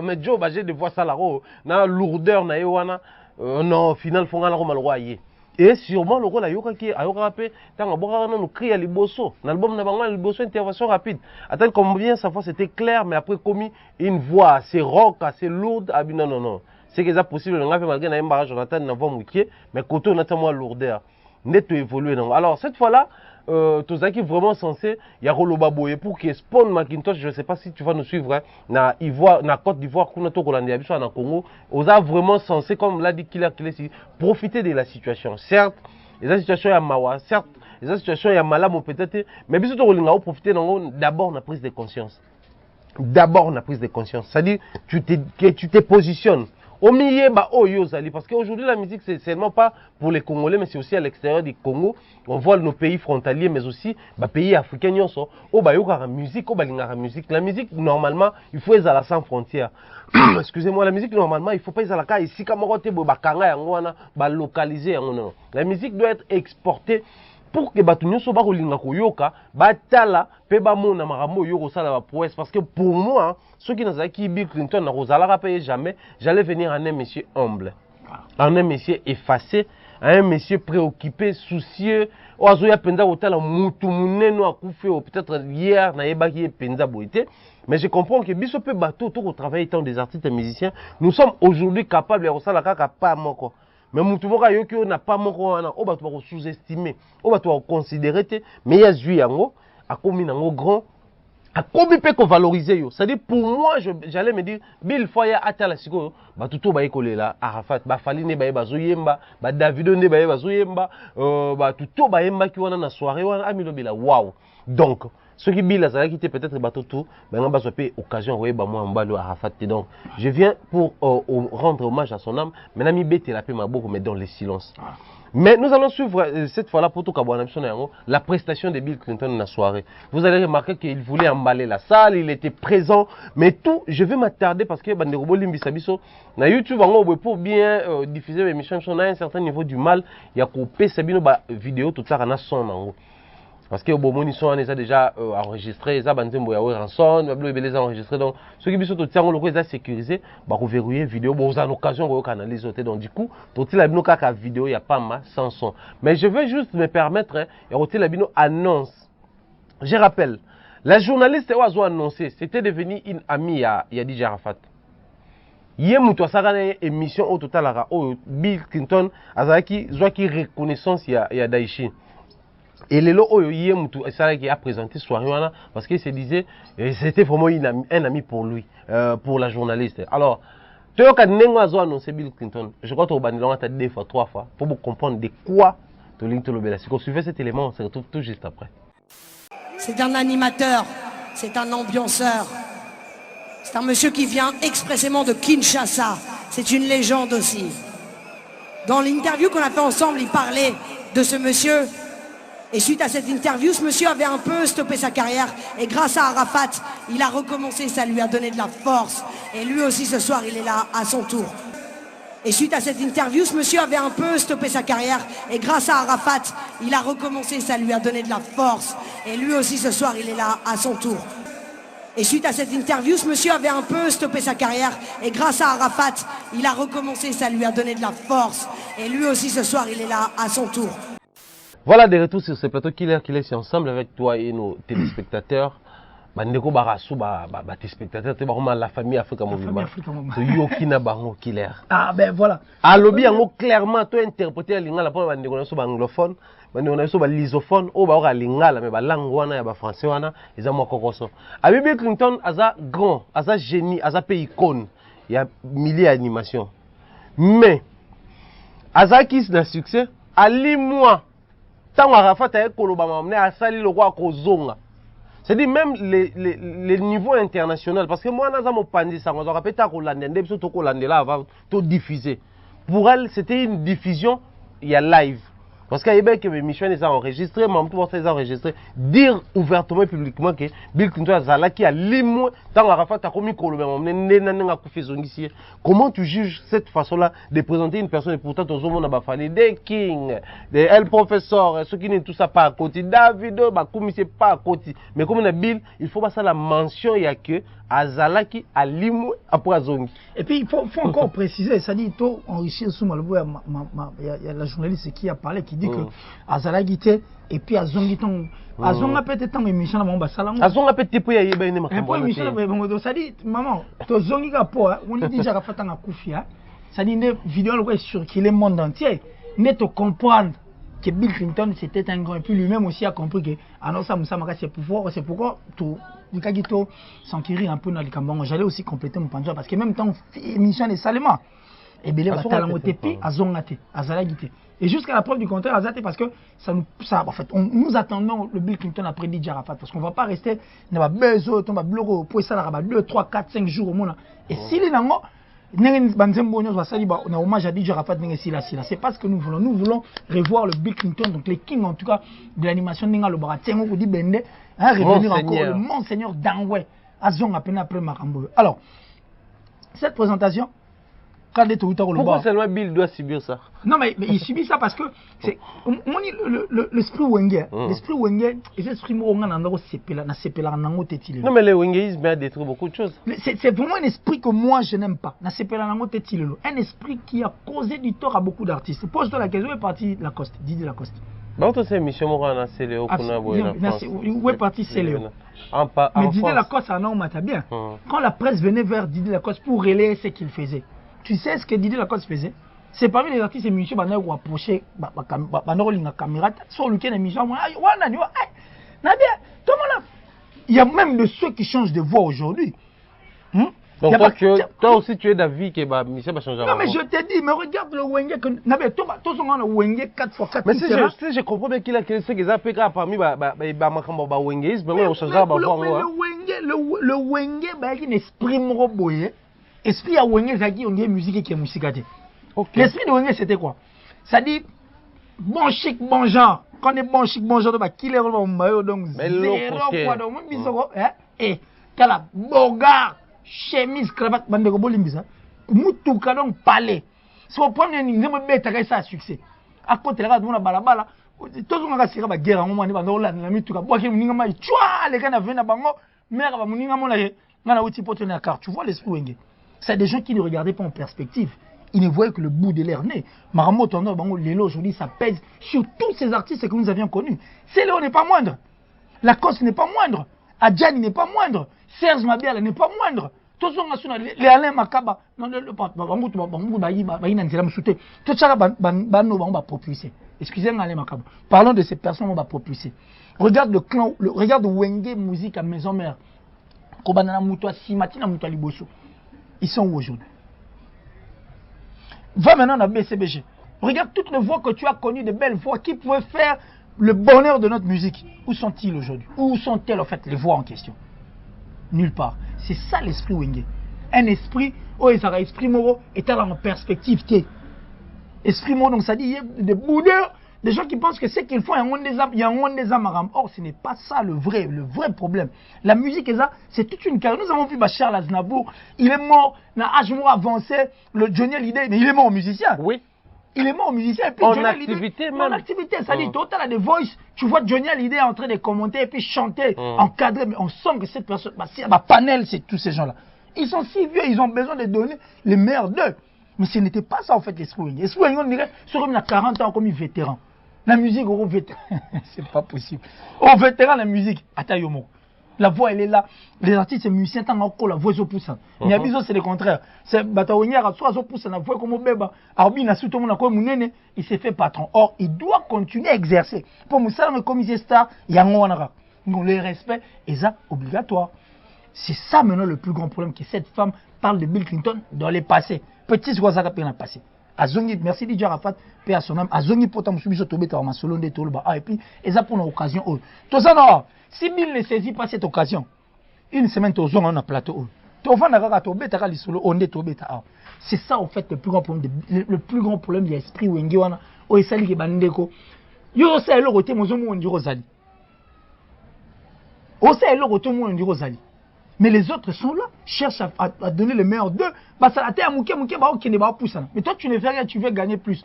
mais Joe j'ai de voir ça là, na lourdeur na yoana, non, au final font la malroyer. Et sûrement le rôle à Yoka qui a rappelé tant à boire nous crie à Liboso. L'album n'a pas Liboso intervention rapide. Attends combien sa fois c'était clair mais après commis une voix assez rock, assez lourde. Ah non non non. C'est que ça possible on a fait malgré un barrage Jonathan n'avons mouillé mais côté on a moins lourdeur. Net évoluer non. Alors cette fois-là tout ça qui est vraiment censé il y a Roloba Boye pour que Spawn Macintosh, je ne sais pas si tu vas nous suivre hein, na Ivoire na Côte d'Ivoire qu'on a tout Hollandais sur na Congo, on a vraiment censé comme l'a dit Killer profiter de la situation. Certes, la situation est mawa, certes, la situation est malade peut-être, mais bien sûr on profiter d'abord la prise de conscience. D'abord la prise de conscience, c'est-à-dire tu te positionnes. Au milieu, parce qu'aujourd'hui la musique c'est seulement pas pour les Congolais, mais c'est aussi à l'extérieur du Congo. On voit nos pays frontaliers, mais aussi les pays africains. La musique, la musique normalement, il faut être à la sans frontières. Excusez-moi, la musique normalement, il faut pas être à la cas ici comme localiser. La musique doit être exportée. Pour que Batunyo soba kolinga koyoka, batala pe ba mona maramo yoko sala ba prouesse parce que pour moi, ceux qui n'ont qui Bill Clinton n'a rozala payer jamais, j'allais venir en un monsieur humble, en un monsieur effacé, un monsieur préoccupé, soucieux, oazoya penza otala mutu muneno akufe peut-être hier na yeba qui penza boité. Mais je comprends que biso pe bateau tout travailler étant des artistes et musiciens, nous sommes aujourd'hui capables de rozala kaka pa moko. Mais Moutuboka Yokio n'a pas mon rôle, on va sous-estimer, on va considérer, mais il y a Zuyango, à combien de grand, à combien peut valoriser. C'est-à-dire, pour moi, j'allais me dire, Bill Foya Atala Siko, tout va écoler là, Arafat, Faline Baye Zouyemba, Davido ne Baye Zouyemba, tout va Yemba qui va dans la soirée, Amilobila, waouh. Donc, ceux qui Bill a quitté peut-être tout, mais on va se payer occasion, oui, moi, on va le Arafat. Donc, je viens pour rendre hommage à son âme. Mais l'ami Bête, il a fait ma boucle, mais dans le silence. Mais nous allons suivre cette fois-là pour tout la prestation de Bill Clinton dans la soirée. Vous allez remarquer qu'il voulait emballer la salle, il était présent, mais tout, je vais m'attarder parce que Banderobo Limbisabiso, na YouTube, pour bien diffuser l'émission, on a un certain niveau du mal, il y a coupé Sabino vidéo, tout ça, on a son. Parce que bon, ils sont déjà enregistrés, ils ont les enregistrés. Donc, ceux qui sont tout sécurisé, vous verrouillez la vidéo, vous avez l'occasion de canaliser. Donc, du coup, tout la vidéo, il n'y a pas mal sans son. Mais je veux juste me permettre, et la vidéo annonce. Je rappelle, la journaliste a annoncé, c'était devenu une amie à DJ Arafat. Hier, nous avons une émission au total, Bill Clinton, qui reconnaissance il y a Daichi. Et les lots qui a présenté soirée parce qu'il se disait c'était vraiment un ami pour lui, pour la journaliste. Alors, tu as annoncé Bill Clinton. Je crois que tu as dit 2 fois, 3 fois pour vous comprendre de quoi tu as Si vous suivez cet élément, on se retrouve tout juste après. C'est un animateur, c'est un ambianceur. C'est un monsieur qui vient expressément de Kinshasa. C'est une légende aussi. Dans l'interview qu'on a fait ensemble, il parlait de ce monsieur. Et suite à cette interview, ce monsieur avait un peu stoppé sa carrière. Et grâce à Arafat, il a recommencé, ça lui a donné de la force. Et lui aussi, ce soir, il est là à son tour. Et suite à cette interview, ce monsieur avait un peu stoppé sa carrière. Et grâce à Arafat, il a recommencé, ça lui a donné de la force. Et lui aussi, ce soir, il est là à son tour. Et suite à cette interview, ce monsieur avait un peu stoppé sa carrière. Et grâce à Arafat, il a recommencé, ça lui a donné de la force. Et lui aussi, ce soir, il est là à son tour. Voilà, de retour sur ce plateau Killer c'est ensemble avec toi et nos téléspectateurs. Bandeko barasu téléspectateurs, c'est vraiment la famille Africa Movement. C'est Yokina Bango Killer. Ah ben voilà. À lobby en clairement toi interpréter lingala pour bandeko na so anglophone, bandeko na so lisophone, o ba lingala mais ba langue wana ya ba français wana, ils ont kokoso. A Bill Clinton aza grand, aza génie, aza pe icône. Il y a milliers d'animations. Mais aza qui na succès, ali moi tant Arafat a koloba mamne a sali le roi kozonga. C'est-à-dire même les niveaux internationaux, parce que moi, je me ça, on répète à diffuser. Pour elle, c'était une diffusion, il y a live. Parce qu'il y a que mes missions sont enregistrées, mais tout ça enregistré. Dire ouvertement et publiquement que Bill Clinton a limé, tant Arafat a commis comment tu juges cette façon-là de présenter une personne et pourtant tout le monde a fallu des King, des El Professeur, ceux qui n'est tout ça pas à côté, David, comme c'est pas à côté. Mais comme on a Bill, il faut passer la mention, il y a que Azalaki a limé après Zongi. Et puis il faut encore préciser, ça dit, enrichir sous Malbo, il y a la journaliste qui a parlé, qui dit que Azalaki était, et puis Azongi ton. Azonga peut-être tant émission là, mon salam. Azonga peut-être pour y aller, ben émission, ça dit, maman, to Zongi Gapo, on dit déjà fait un Koufia, ça dit, une vidéo qui circulé le monde entier, n'est te comprendre que Bill Clinton c'était un grand, et puis lui-même aussi a compris que, ah non, ça, c'est pourquoi tout. Nikagito s'enquérir un peu dans le Cambon. J'allais aussi compléter mon panja parce que même temps émission est salement et bien les batalangotepi azongate azalagite et jusqu'à la preuve du contraire azate parce que ça en fait nous attendons le Bill Clinton après DJ Arafat parce qu'on va pas rester dans la besoin tomba bloco pour ça là 2 3 4 5 jours au monde et si les nango on a hommage à DJ Arafat c'est pas ce que nous voulons revoir le Bill Clinton donc les kings en tout cas de l'animation ninga le baratengo ko di bende revenir encore le Monseigneur Dangwe Azong à peine après Marambo. Alors cette présentation pourquoi seulement Bill doit subir ça? Non mais il subit ça parce que c'est l'esprit Wenge, l'esprit Wenge et l'esprit Moronga n'andro sepela na sepela nango tetile. Non mais le wengeisme a détruit beaucoup de choses. C'est vraiment un esprit que moi je n'aime pas. Na sepela nango tetile. Un esprit qui a causé du tort à beaucoup d'artistes. Pose-toi la question, où est parti Lacoste, Didier Lacoste. Bah on c'est mission Morana c'est Léo kuna boyna. Où est parti c'est Léo. Mais Didier Lacoste a non mata bien. Quand la presse venait vers Didier Lacoste pour relayer ce qu'il faisait. Tu sais ce que Didier Lacoste faisait? C'est parmi les artistes et musiciens qui ont approché la caméra sur lequel émission. Il y a même de ceux qui changent de voix aujourd'hui. Donc toi aussi tu es d'avis que Michel va changer. Non mais je te dis, mais regarde le Wenge que le Wenge 4x4. Mais si je comprends bien qu'il a ce qu'ils appellent parmi Wengeisme, mais on changera le Wenge il n'exprime pas. Esprit à Wenge Zaki, on dit musique qui est musique. L'esprit de Wenge c'était quoi? Ça dit bon chic, bon genre. Quand on est bon chic, bon genre, killer donc zéro quoi donc même bisoko et kala bogar chemise cravate bande ko bolimbisa mutuka donc palais. So premier ni nzemo beta ka ça succès. À côté là on a balabala tout on a sira ba guerre on mani bando la na mituka boke muninga mai chwa les kana vena bango mère ba muninga mona ngana uti poto na carte. Tu vois l'esprit Wenge. C'est des gens qui ne regardaient pas en perspective. Ils ne voyaient que le bout de leur nez. Maramo Tondo, Bango, Lélo, aujourd'hui, ça pèse sur tous ces artistes que nous avions connus. Céléo n'est pas moindre. Lacoste n'est pas moindre. Adjani n'est pas moindre. Serge Mabiala n'est pas moindre. Tous les Alain Makaba, non, excusez-moi, Alain Makaba. Parlons de ces personnes, on va propulser. Regarde le clan, regarde Wenge Musique à Maison Mère. Kobanana Moutoua Simatina Moutoua Liboso. Ils sont où aujourd'hui? Va maintenant à BCBG. Regarde toutes les voix que tu as connues, de belles voix qui pouvaient faire le bonheur de notre musique. Où sont-ils aujourd'hui? Où sont-elles en fait les voix en question? Nulle part. C'est ça l'esprit Wenge. Un esprit, oh, ça va esprit moro, est en perspective. Esprit moro, donc ça dit, il y a des boudeurs, des gens qui pensent que ce qu'ils font, il y a un monde des âmes. Or, ce n'est pas ça le vrai problème. La musique, c'est toute une carrière. Nous avons vu Bachar Aznavour, il est mort, il a âge avancé, le Johnny Hallyday, mais il est mort musicien. Oui. il est mort musicien. Et puis en Johnny activité Hallyday, même. en activité, ça dit, total à des voice, tu vois Johnny Hallyday en train de commenter et puis chanter, encadrer, mais on sent que cette personne, panel, c'est tous ces gens-là. Ils sont si vieux, ils ont besoin de donner les meilleurs d'eux. Mais ce n'était pas ça en fait l'esprit. L'esprit, on dirait, c'est comme il a 40 ans comme un vétéran. La musique, au vétéran, c'est pas possible. Au vétéran, la musique, attends, yomo. La voix, elle est là. Les artistes, les musiciens, tant encore la voix, ils poussent. Mais à Bizo, c'est le contraire. C'est Bataouinière, soit ils poussent la voix comme au bébé. Arbi, n'a tout le monde, comme Mounene, il s'est fait patron. Or, il doit continuer à exercer. Pour Moussa, comme il est star, il y a un wanara. Donc, le respect, est obligatoire. C'est ça maintenant le plus grand problème, que cette femme parle de Bill Clinton dans le passé. Petit Wazaka dans le passé. Azongi, merci Didier Arafat, paix à son âme. Azongi potam subiso tobe ta masolo de tolba. Et puis, et ça pour une occasion. Tout ça, non. Si Bill ne saisit pas cette occasion, une semaine, tu as un plateau. C'est ça, en fait, le plus grand problème, le plus grand problème de l'esprit où il y a un sali qui bandeko. Yo sais le côté mozo mo ndi Rosalie. On sait le côté mo ndi Rosalie. Mais les autres sont là, cherchent à donner le meilleur d'eux. Mais toi, tu ne fais rien, tu veux gagner plus.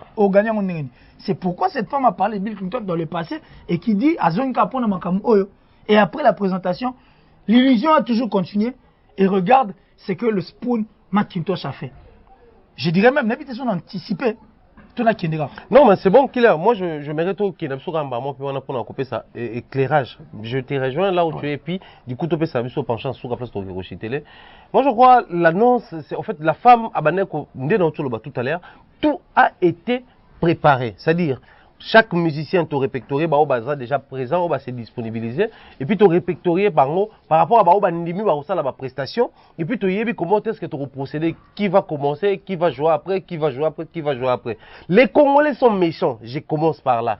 C'est pourquoi cette femme a parlé de Bill Clinton dans le passé et qui dit et après la présentation, l'illusion a toujours continué. Et regarde ce que le Spoon Macintosh a fait. Je dirais même, l'invitation anticipée. Non, mais c'est bon qu'il a. Moi, je mérite qu'il ait un couper ça éclairage. Je te rejoins là où tu es. Et puis, du coup, tu peux savoir sur penchant sur la place de télé. Moi, je crois l'annonce, c'est en fait la femme à Baneko, tout à l'heure, tout a été préparé. C'est-à-dire, chaque musicien te répertorié, bah, déjà présent, va se disponibiliser. Et puis, te répertorié par rapport à la prestation. Et puis, tu sais comment est-ce que tu vas procéder, qui va commencer, qui va jouer après, qui va jouer après, qui va jouer après. Les Congolais sont méchants. Je commence par là.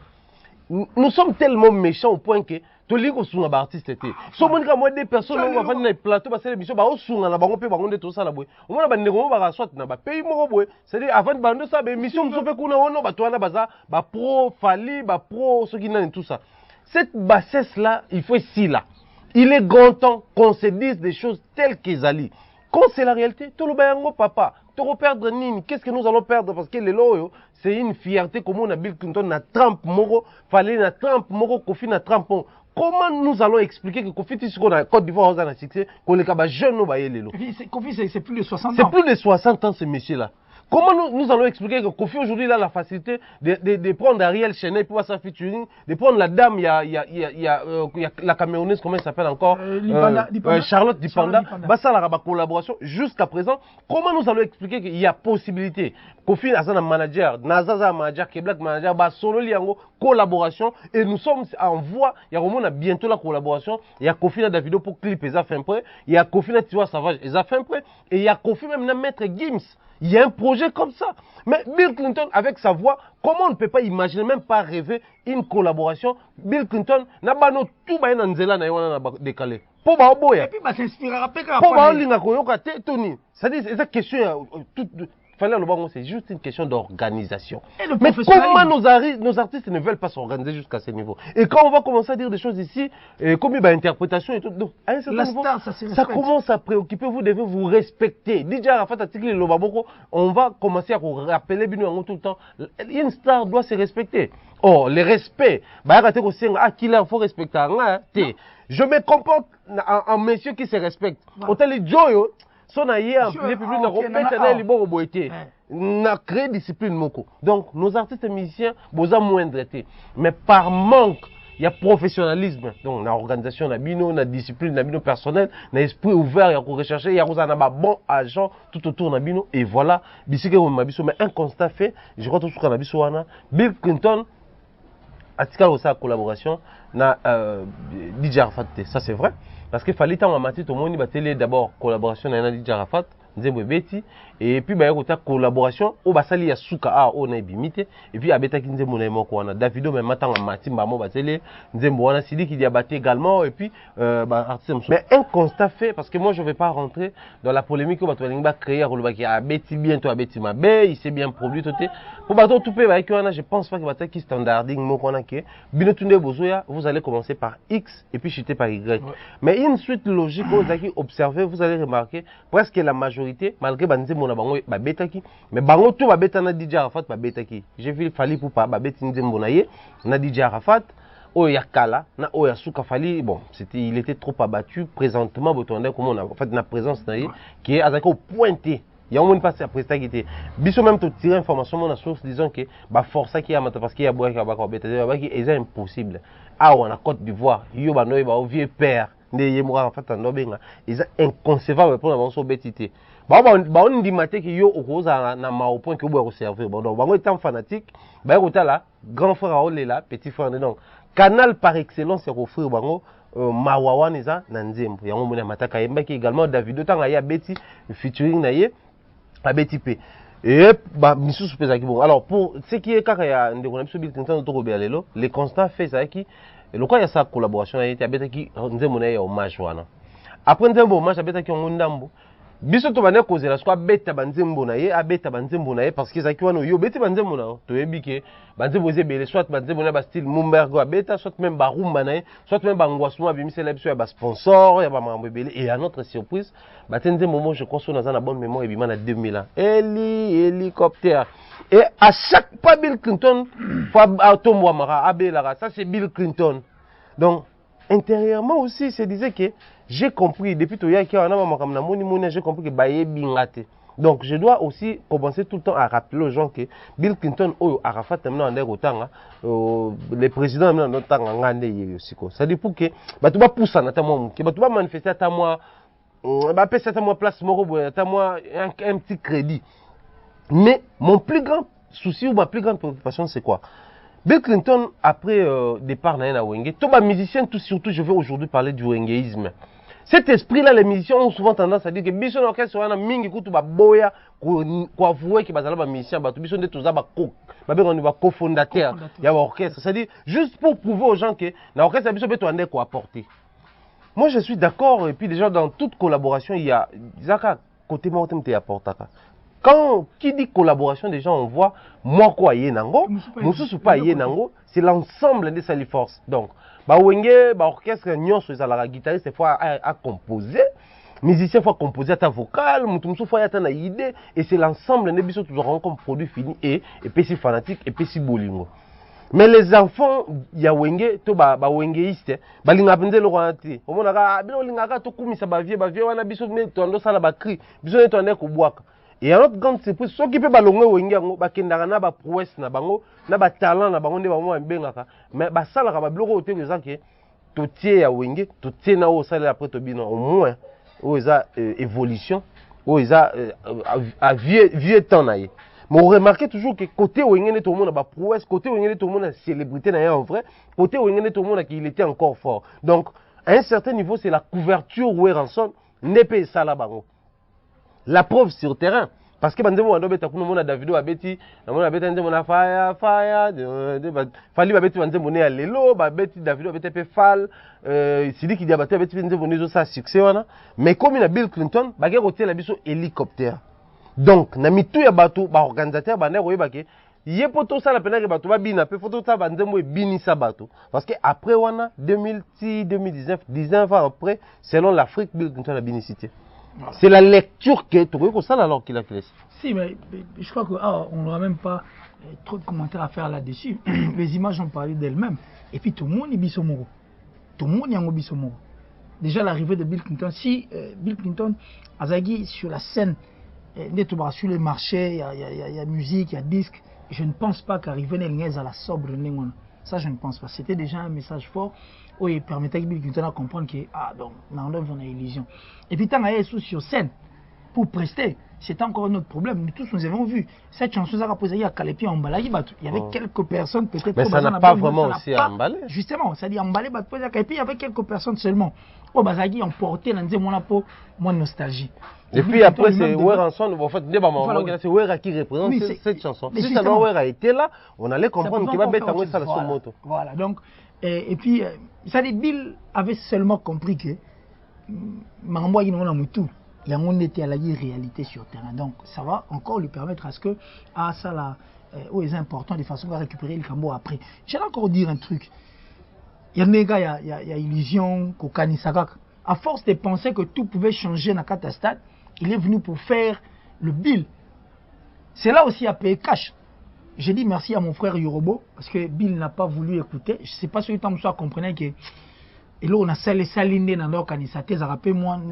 Nous sommes tellement méchants au point que tu lis que sur un artiste était. Si on a des personnes qui vont faire des plateaux, parce que les missions, sur un on peut pas tout ça là. On a des gens qui vont soit dans pays moro. C'est-à-dire avant de bander ça, les missions nous fait qu'on a bah toi là bah pro Fali, bah pro ce qui n'a tout ça. Cette bassesse là, il faut ici là. Il est grand temps qu'on se dise des choses telles qu'elles allient. Quand c'est la réalité, tout le monde papa, tu vas perdre Nini. Qu'est-ce que nous allons perdre? Parce que les loyaux, c'est une fierté comme on a Bill Clinton na Trump moro, Fallait na Trump moro, Kofi na Trump moro. Comment nous allons expliquer que Kofi Tissot na Côte d'Ivoire a succès, qu'on est capable jeune nous bailler les lots? Kofi c'est plus de 60 ans. C'est plus de 60 ans ce monsieur là. Comment nous allons expliquer que Kofi aujourd'hui a la facilité de prendre Ariel Chenet pour sa featuring, de prendre la dame, il y a la Camerounaise, comment elle s'appelle encore Charlotte Dipanda, bah ça la collaboration jusqu'à présent. Comment nous allons expliquer qu'il y a possibilité Kofi a un manager, Nazaza un manager, Keblak manager, bah solo liango collaboration et nous sommes en voie. Il y a vraiment bientôt la collaboration. Il y a Kofi na Davido pour clip et ça fait un prêt. Il y a Kofi na Tiwa Savage et ça fait un prêt. Et il y a Kofi même na Maître Gims. Il y a un projet comme ça. Mais Bill Clinton, avec sa voix, comment on ne peut pas imaginer, même pas rêver une collaboration? Bill Clinton, n'a pas tout décalé. Pour et puis, ça s'inspirera pas. C'est-à-dire, cette question, c'est juste une question d'organisation. Mais comment nos artistes ne veulent pas s'organiser jusqu'à ce niveau? Et quand on va commencer à dire des choses ici, comme une interprétation et tout, donc, à un certain niveau, ça commence à préoccuper, vous devez vous respecter. DJ Arafat article Lobaboko, on va commencer à vous rappeler tout le temps, une star doit se respecter. Oh, le respect, il faut respecter. Je me comporte en monsieur qui se respecte. Autant les Joyo, son aïe en public n'a créé discipline moko. Donc nos artistes et musiciens besoin moindre. Mais par manque, il y a professionnalisme. Donc la organisation, la bino, la discipline, la bino personnel, l'esprit ouvert, il y a rechercher, il y a un bon agent tout autour de la bino. Et voilà, mais un constat fait, je crois tout ce qu'on a vu Bill Clinton a la collaboration na DJ Arafat. Ça c'est vrai. Parce qu'il fallait en matière tout le monde d'abord collaboration avec DJ Arafat, Nzembo Beti, et puis il y a une collaboration au Basali ya Souka a on a bimité, et puis Abeta Nzembo na moko wana Davido même matin en matin ba mo batele Nzembo wana Sidi qui diabaté également et puis mais un constat fait parce que moi je vais pas rentrer dans la polémique où Batolinga créer à qui a Beti bientôt à Beti Mabe, il s'est bien produit tout pour bateau tout peut avec wana je pense pas que Bata qui standarding moko wana qui bino tunde bozoya vous allez commencer par X et puis chuter par Y. Mais une suite logique vous allez observer, vous allez remarquer presque la majorité majorité malgré banzembo na bango babetaki mais bango to babeta na DJ Arafat babetaki j'ai vu Fally Ipupa babeti nzembo na ye na DJ Arafat oya kala na oya suka Fally bon il était trop abattu présentement botonde comme on a en fait na présence na ye qui est azako pointé. Il y a un monde passé après ça qui était. Bisous même tout tirer information mon source disant que bah force qui a parce qu'il y a boire qui est impossible. Ah on a Côte d'Ivoire, yo ba no ba vieux père ne yemura en fait en benga. Ils inconcevable pour la so betité. Ba on dit maté que yo okoza na ma au point que boire au servir. Bon donc ba étant fanatique, ba écouta là, grand frère Aolé là, petit frère donc canal par excellence c'est offrir bango mawawa neza na nzembo. Yango mona mataka yemba qui également Davido tanga ya beti featuring na ye à BTP. Et bah, alors pour ce qui est quand il y a Bill Clinton les constats faits ça qui le quoi il y a sa collaboration avec qui nzemona ya hommage wana. Après nzembo hommage avec qui on ndambo. Biso to bana kozela soit beta banzembo na ye abeta banzembo na ye parce que zaki wana yo beta banzembo na to yebike banzembo zebele soit banzembo na ba style Mumbergo abeta soit même ba rumba na ye soit même ba ngwasuma bimisela biso ya ba sponsor ya ba mambo belé et à notre surprise batenze moment je crois na na bonne mémoire ebima na 2000 ans hélicoptère et à chaque pas Bill Clinton faut tombo mara abela ça c'est Bill Clinton donc intérieurement aussi se disait que j'ai compris depuis tout hier j'ai compris que baye bingate. Donc je dois aussi commencer tout le temps à rappeler aux gens que Bill Clinton ou Arafat les présidents dans notre temps ça dit pour que bah tu vas pousser na ta moi que bah tu vas manifester ta moi bah passer ta moi place moro ta moi un petit crédit. Mais mon plus grand souci ou ma plus grande préoccupation c'est quoi? Bill Clinton, après départ na Wenge, tous les musiciens, surtout je veux aujourd'hui parler du wengeisme. Cet esprit-là, les musiciens ont souvent tendance à dire que Bison orchestre wana mingi kutu ba boya ko avouer que bazala ba musicien ba Bison de toza ba ko ba be on va cofondateur ya orchestre, c'est-à-dire juste pour prouver aux gens que na orchestre Bison beto ande ko apporter. Moi je suis d'accord et puis déjà dans toute collaboration il y a zaka côté moi te apportaka. Quand qui dit collaboration, déjà on voit moi quoi yenango, mususu pas yenango, c'est l'ensemble de ces forces. Donc, ba wenge, ba orchestre nyonso ezala guitariste fois à composer, musicien fois composer ta vocale, mutumsu fois ya ta na idée et c'est l'ensemble de biso toujours comme produit fini et puis si fanatique et puis si bolingo. Mais les enfants ya wenge to ba wengeiste balinga penze lo kwanti. Omona ka bilo linga ka to kumisa ba vie wana biso me to ndo sala ba cri, biso ne to ande ko bwaka. Et alors, grande surprise, ceux qui peuvent ballonner au Wengango, bakendara na ba prouesse na bango, na ba talent na bango de bango mbengaka, mais ba sala ka ba bloko au télévision que to tie ya Wenge, to tie na o sala après to bino au moins o eza évolution, o eza à vieux temps na ye. Mais on remarque toujours que côté Wenge tout le monde a ba prouesse, côté Wenge tout le monde a célébrité na en vrai, côté Wenge tout le monde qu'il était encore fort. Donc à un certain niveau, c'est la couverture où Ranson n'est pas ça la bango. La preuve sur terrain parce que banzemo ando beta kuno mona Davido abeti na mona beta nzemo na fire Fally babeti banzemo ne lelo babeti Davido abeti pe fal sidi ki diabate abeti nzemo nezo sa succès wana mais comme na Bill Clinton bagé rotier la biso hélicoptère donc na mitu ya bato ba organisateur ba ndeko yebake ye poto sala pena ke bato ba bina pe photo ta banzemo e binisa bato parce que après wana 2010 2019 19 ans après selon l'Afrique Bill Clinton a binicité. Voilà. C'est la lecture que tu vois ça alors qu'il a fait. Si, mais je crois qu'on n'aura même pas trop de commentaires à faire là-dessus. Les images ont parlé d'elles-mêmes. Et puis tout le monde est bisomoro. Tout le monde est bisomoro. Déjà l'arrivée de Bill Clinton, si Bill Clinton a zagui sur la scène, sur les marchés, il y a musique, il y a disque, je ne pense pas qu'arriver à la sobre. Ça, je ne pense pas. C'était déjà un message fort où il permettait à Bill Clinton à comprendre que, ah, donc, on a une illusion. Et puis, tant qu'il y a sur scène pour prester, c'était encore un autre problème. Nous tous, nous avons vu cette chanson, ça a posé à Kalepi en Mbalayi. Il y avait quelques personnes, peut-être. Mais ça n'a pas vraiment aussi emballé. Justement, c'est-à-dire emballé, et puis il y avait quelques personnes seulement. Oh, Bazagi ont porté, mon nostalgie. Et puis après, c'est Ranson, en fait, c'est Wera qui représente cette chanson. Si ça Wera était là, on allait comprendre qu'il va mettre en ça la moto. Voilà, donc, et puis, ça dit, Bill avait seulement compris que Mambo il y a un était à la réalité sur le terrain. Donc, ça va encore lui permettre à ce que, ça là, est important de façon à récupérer le Cambo après. J'allais encore dire un truc. Il y a des gars, il y a illusion, Kokani Sagak. À force de penser que tout pouvait changer dans le stade, il est venu pour faire le Bill. C'est là aussi à payer cash. J'ai dit merci à mon frère Yorobo, parce que Bill n'a pas voulu écouter. Je ne sais pas si le temps soit comprenait que. Et là, on a salé dans nos canissate, ça rappelle moi, en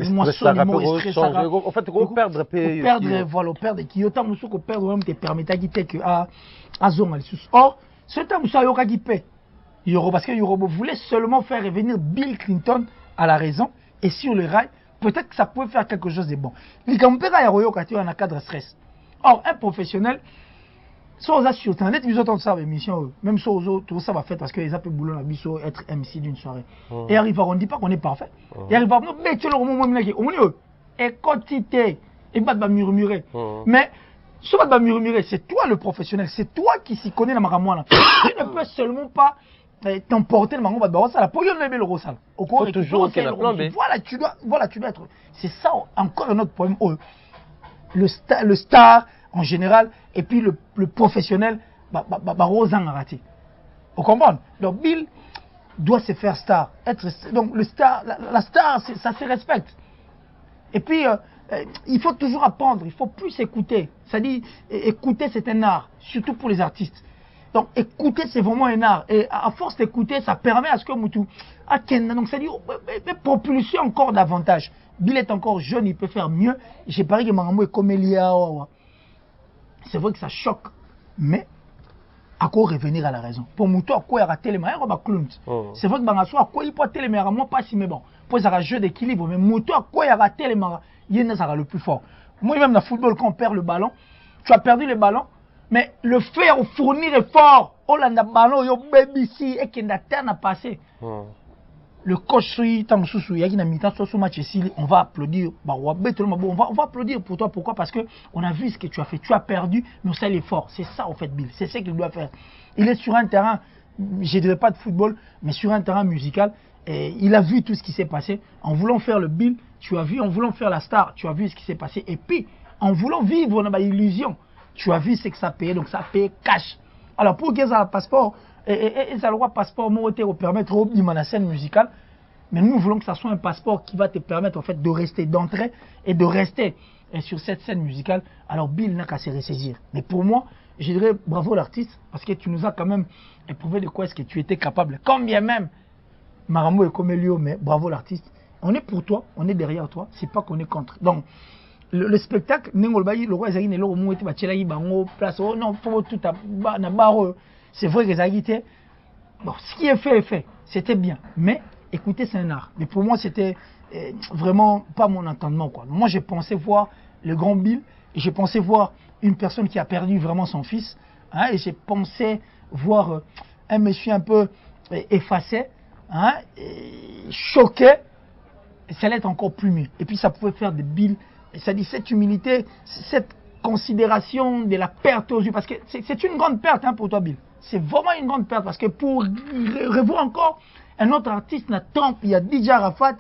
fait, on perdre paye. Perdre, voilà, perdre, qui autant de choses que perdre, même te permettait de quitter que à zone. Or, ce temps, ça y a qui paie. Yorobo, parce que Yorobo voulait seulement faire revenir Bill Clinton à la raison et sur le rail. Peut-être que ça pouvait faire quelque chose de bon. Il y a un cadre stress. Or, un professionnel, soit sur Internet, ils ont ça émission, même si tout ça va faire parce qu'ils appellent boulot à être MC d'une soirée. Et arrive, on ne dit pas qu'on est parfait. Et arrive, mais tu le moment et quantité, et pas de murmurer. Mais ce pas de murmurer, c'est toi le professionnel, c'est toi qui s'y connais dans ma ramouana. Tu ne peux seulement pas t'emporter le mango de ça. Pour y aller le rosal. Au cours de toujours voilà, tu dois être. C'est ça encore un autre problème. Le star en général et puis le professionnel Rosan a raté. Vous comprenez? Donc Bill doit se faire star. Donc le star, la star, ça se respecte. Et puis il faut toujours apprendre, il faut plus écouter. C'est-à-dire écouter c'est un art, surtout pour les artistes. Donc écouter c'est vraiment un art. Et à force d'écouter, ça permet à ce que Moutou donc c'est-à-dire propulser encore davantage. Bill est encore jeune, il peut faire mieux. J'ai parié que Marambo est comme Elia. C'est vrai que ça choque, mais à quoi revenir à la raison. Pour Moutou, à quoi il a raté les mains, c'est vrai que Bangasso, à quoi il peut rater les mains, moi pas si, mais bon. Pour ça, un jeu d'équilibre, mais Moutou, à quoi il a raté les mains, il y a le plus fort. Moi, même dans le football, quand on perd le ballon, tu as perdu le ballon, mais le faire fournir est fort. Oh là, le ballon, yo baby si, et qu'il n'a pas passé. Le coach, on va applaudir. On va applaudir pour toi. Pourquoi? Parce qu'on a vu ce que tu as fait. Tu as perdu, mais on sait l'effort. C'est ça, en fait, Bill. C'est ce qu'il doit faire. Il est sur un terrain, je ne dirais pas de football, mais sur un terrain musical. Et il a vu tout ce qui s'est passé. En voulant faire le Bill, tu as vu. En voulant faire la star, tu as vu ce qui s'est passé. Et puis, en voulant vivre une illusion, tu as vu ce que ça payait. Donc, ça payait cash. Alors, pour qu'ils aient un passeport, et ça le passeport pour permettre de la scène musicale. Mais nous voulons que ça soit un passeport qui va te permettre en fait de rester, d'entrer et de rester sur cette scène musicale. Alors Bill n'a qu'à se ressaisir. Mais pour moi, je dirais bravo l'artiste parce que tu nous as quand même éprouvé de quoi est-ce que tu étais capable. Quand bien même Marambo est comme Elio, mais bravo l'artiste. On est pour toi, on est derrière toi. C'est pas qu'on est contre. Donc le spectacle, le roi Zagine et l'homme était battu bango place. Oh non, faut tout à barre. C'est vrai que Zagite. Bon, ce qui est fait. C'était bien, mais écoutez, c'est un art. Mais pour moi, c'était vraiment pas mon entendement, quoi. Moi, j'ai pensé voir le grand Bill et j'ai pensé voir une personne qui a perdu vraiment son fils. Hein, et j'ai pensé voir un monsieur un peu effacé, hein, choqué. Ça allait être encore plus mieux. Et puis, ça pouvait faire de Bill. Ça dit cette humilité, cette considération de la perte aux yeux. Parce que c'est une grande perte hein, pour toi, Bill. C'est vraiment une grande perte. Parce que pour revoir encore un autre artiste, il y a DJ Arafat,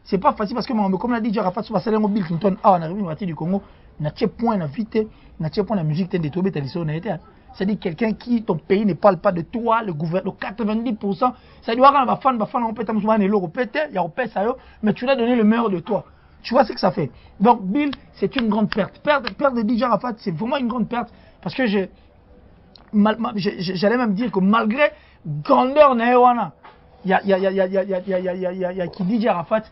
c'est pas facile parce que comme on a DJ Arafat, sur la Bill Clinton, on arrive dans la du Congo, on a un point d'invité, on a un point de musique, c'est-à-dire quelqu'un qui, ton pays ne parle pas de toi, le gouvernement, 90%, ça dit, on peut mais tu lui as donné le meilleur de toi. Tu vois ce que ça fait. Donc, Bill, c'est une grande perte. Perdre de DJ Arafat, c'est vraiment une grande perte parce que j'allais même dire que malgré grandeur Naewana, il y a qui dit Arafat,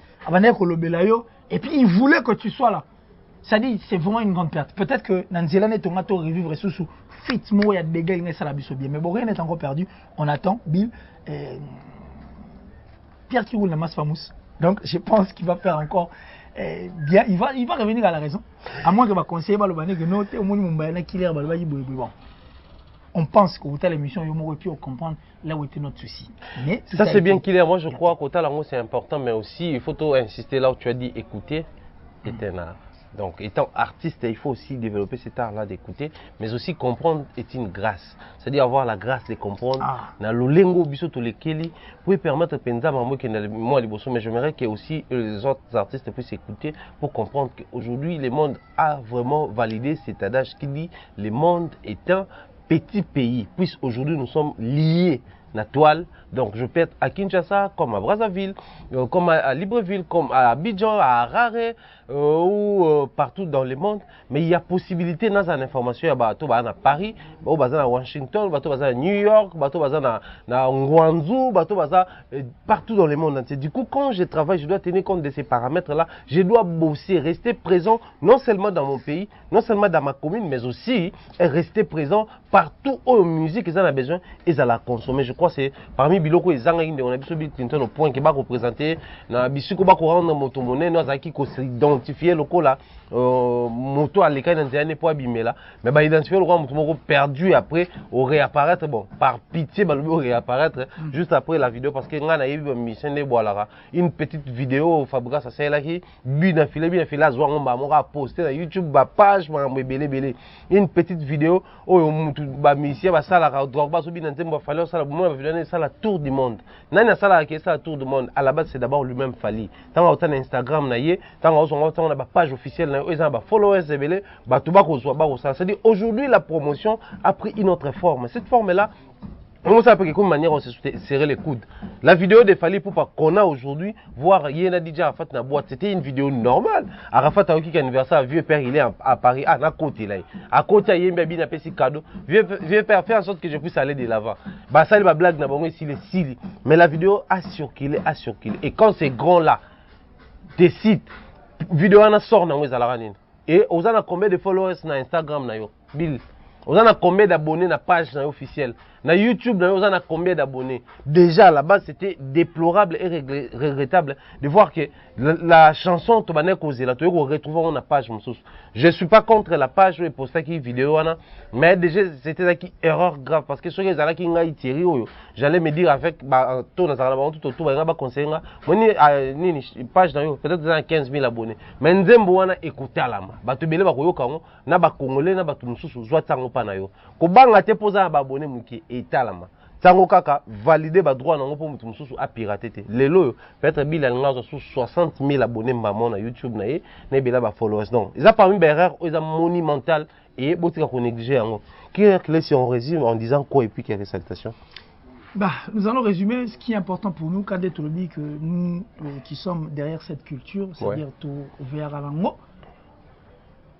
et puis il voulait que tu sois là. Ça dit, c'est vraiment une grande perte. Peut-être que dans Zélane, ton gâteau revivre sous fit, il y a des dégâts, il y bien. Mais bon, rien n'est encore perdu. On attend, Bill. Pierre qui roule la masse famous. Donc, je pense qu'il va faire encore bien. Il va revenir à la raison. À moins que ma conseiller va le banner que non, au moins, bon. On pense qu'au total l'émission, on aurait pu comprendre là où était notre souci. Mais ça c'est bien qu'il est. Moi je crois qu'au total c'est important, mais aussi il faut insister là où tu as dit écouter est un art. Donc étant artiste, il faut aussi développer cet art-là d'écouter, mais aussi comprendre est une grâce. C'est-à-dire avoir la grâce de comprendre. Dans le lingo bisoto le keli, pour permettre penza moi que moi les bossons, mais j'aimerais que aussi les autres artistes puissent écouter pour comprendre qu'aujourd'hui le monde a vraiment validé cet adage qui dit le monde est un petit pays, puisque aujourd'hui nous sommes liés la toile. Donc je peux être à Kinshasa, comme à Brazzaville, comme à Libreville, comme à Abidjan, à Harare, ou partout dans le monde, mais il y a possibilité dans une information à Paris, à Washington, à New York, à Guangzhou, partout dans le monde entier. Du coup, quand je travaille, je dois tenir compte de ces paramètres-là. Je dois aussi rester présent, non seulement dans mon pays, non seulement dans ma commune, mais aussi rester présent partout où la musique ils en a besoin, ils la consommer. Je crois que c'est parmi Biloko et Zanga, on a Bill Clinton au point qui va représenter, na Bisuko va rendre moto monnaie, nous avons qui s'identifier le là, moto à l'écran dans un pour abîmer là, mais bah identifier le moto perdu après au réapparaître, bon, par pitié, bah le réapparaître juste après la vidéo parce que on a eu une petite vidéo Fabrice ça c'est là qui bien filé zoa on va poster sur YouTube ba page belé une petite vidéo oh ba mission ba ça la drogue ba so bien ntemba fallait ça la bon va ça la tour du monde nani ça la qui ça la tour du monde à la base c'est d'abord lui-même Fally tant autant Instagram na yé tant on a ba page officielle na ils ont ba followers belé ba to ba ko ça c'est dire aujourd'hui la promotion a pris une autre forme cette forme là. On sait pas quelle manière on s'est serré les coudes. La vidéo de Fally Ipupa qu'on a aujourd'hui, voir Yéna DJ Arafat na boîte, c'était une vidéo normale. Arafat a eu qui anniversaire, vieux père il est à Paris, à côté là. À côté il y a un bien petit cadeau. Vieux père fait en sorte que je puisse aller de l'avant. Bah ça il va blague na bon ici les sili. Mais la vidéo a circulé. Et quand c'est grand là, des sites, vidéo en sort na wezalaranine. Et on a combien de followers na Instagram na yo? Bill. On a combien d'abonnés na page na officielle? Na YouTube, on a combien d'abonnés? Déjà, là-bas, c'était déplorable et regrettable de voir que la chanson Tobané Kozé, là, tu retrouves na page. Je ne suis pas contre la page où il poste qui vidéo, mais déjà, c'était une erreur grave parce que ceux qui ont tiré, j'allais me dire avec tout le conseiller, page peut-être 15 000 abonnés. Mais Nzembo wana écouter à la main. Tu belé bakoyoka na ba congolais na ba tumususu zwa tango pa na yo. Ko banga te poza ba abonné muki etalama. Tango kaka valider ba droit nango po mutu mususu a pirater te. Lelo peut-être bila ngazo sous 60 000 abonnés maman na YouTube na ye na bela ba followers. Donc, ils a parmi ba erreur, ils a monumental et botika ko négliger yango. Qui est si on résume en disant quoi et puis quelle salutation? Bah, nous allons résumer ce qui est important pour nous quand on dit que nous qui sommes derrière cette culture, c'est-à-dire tout ouvert à l'ango.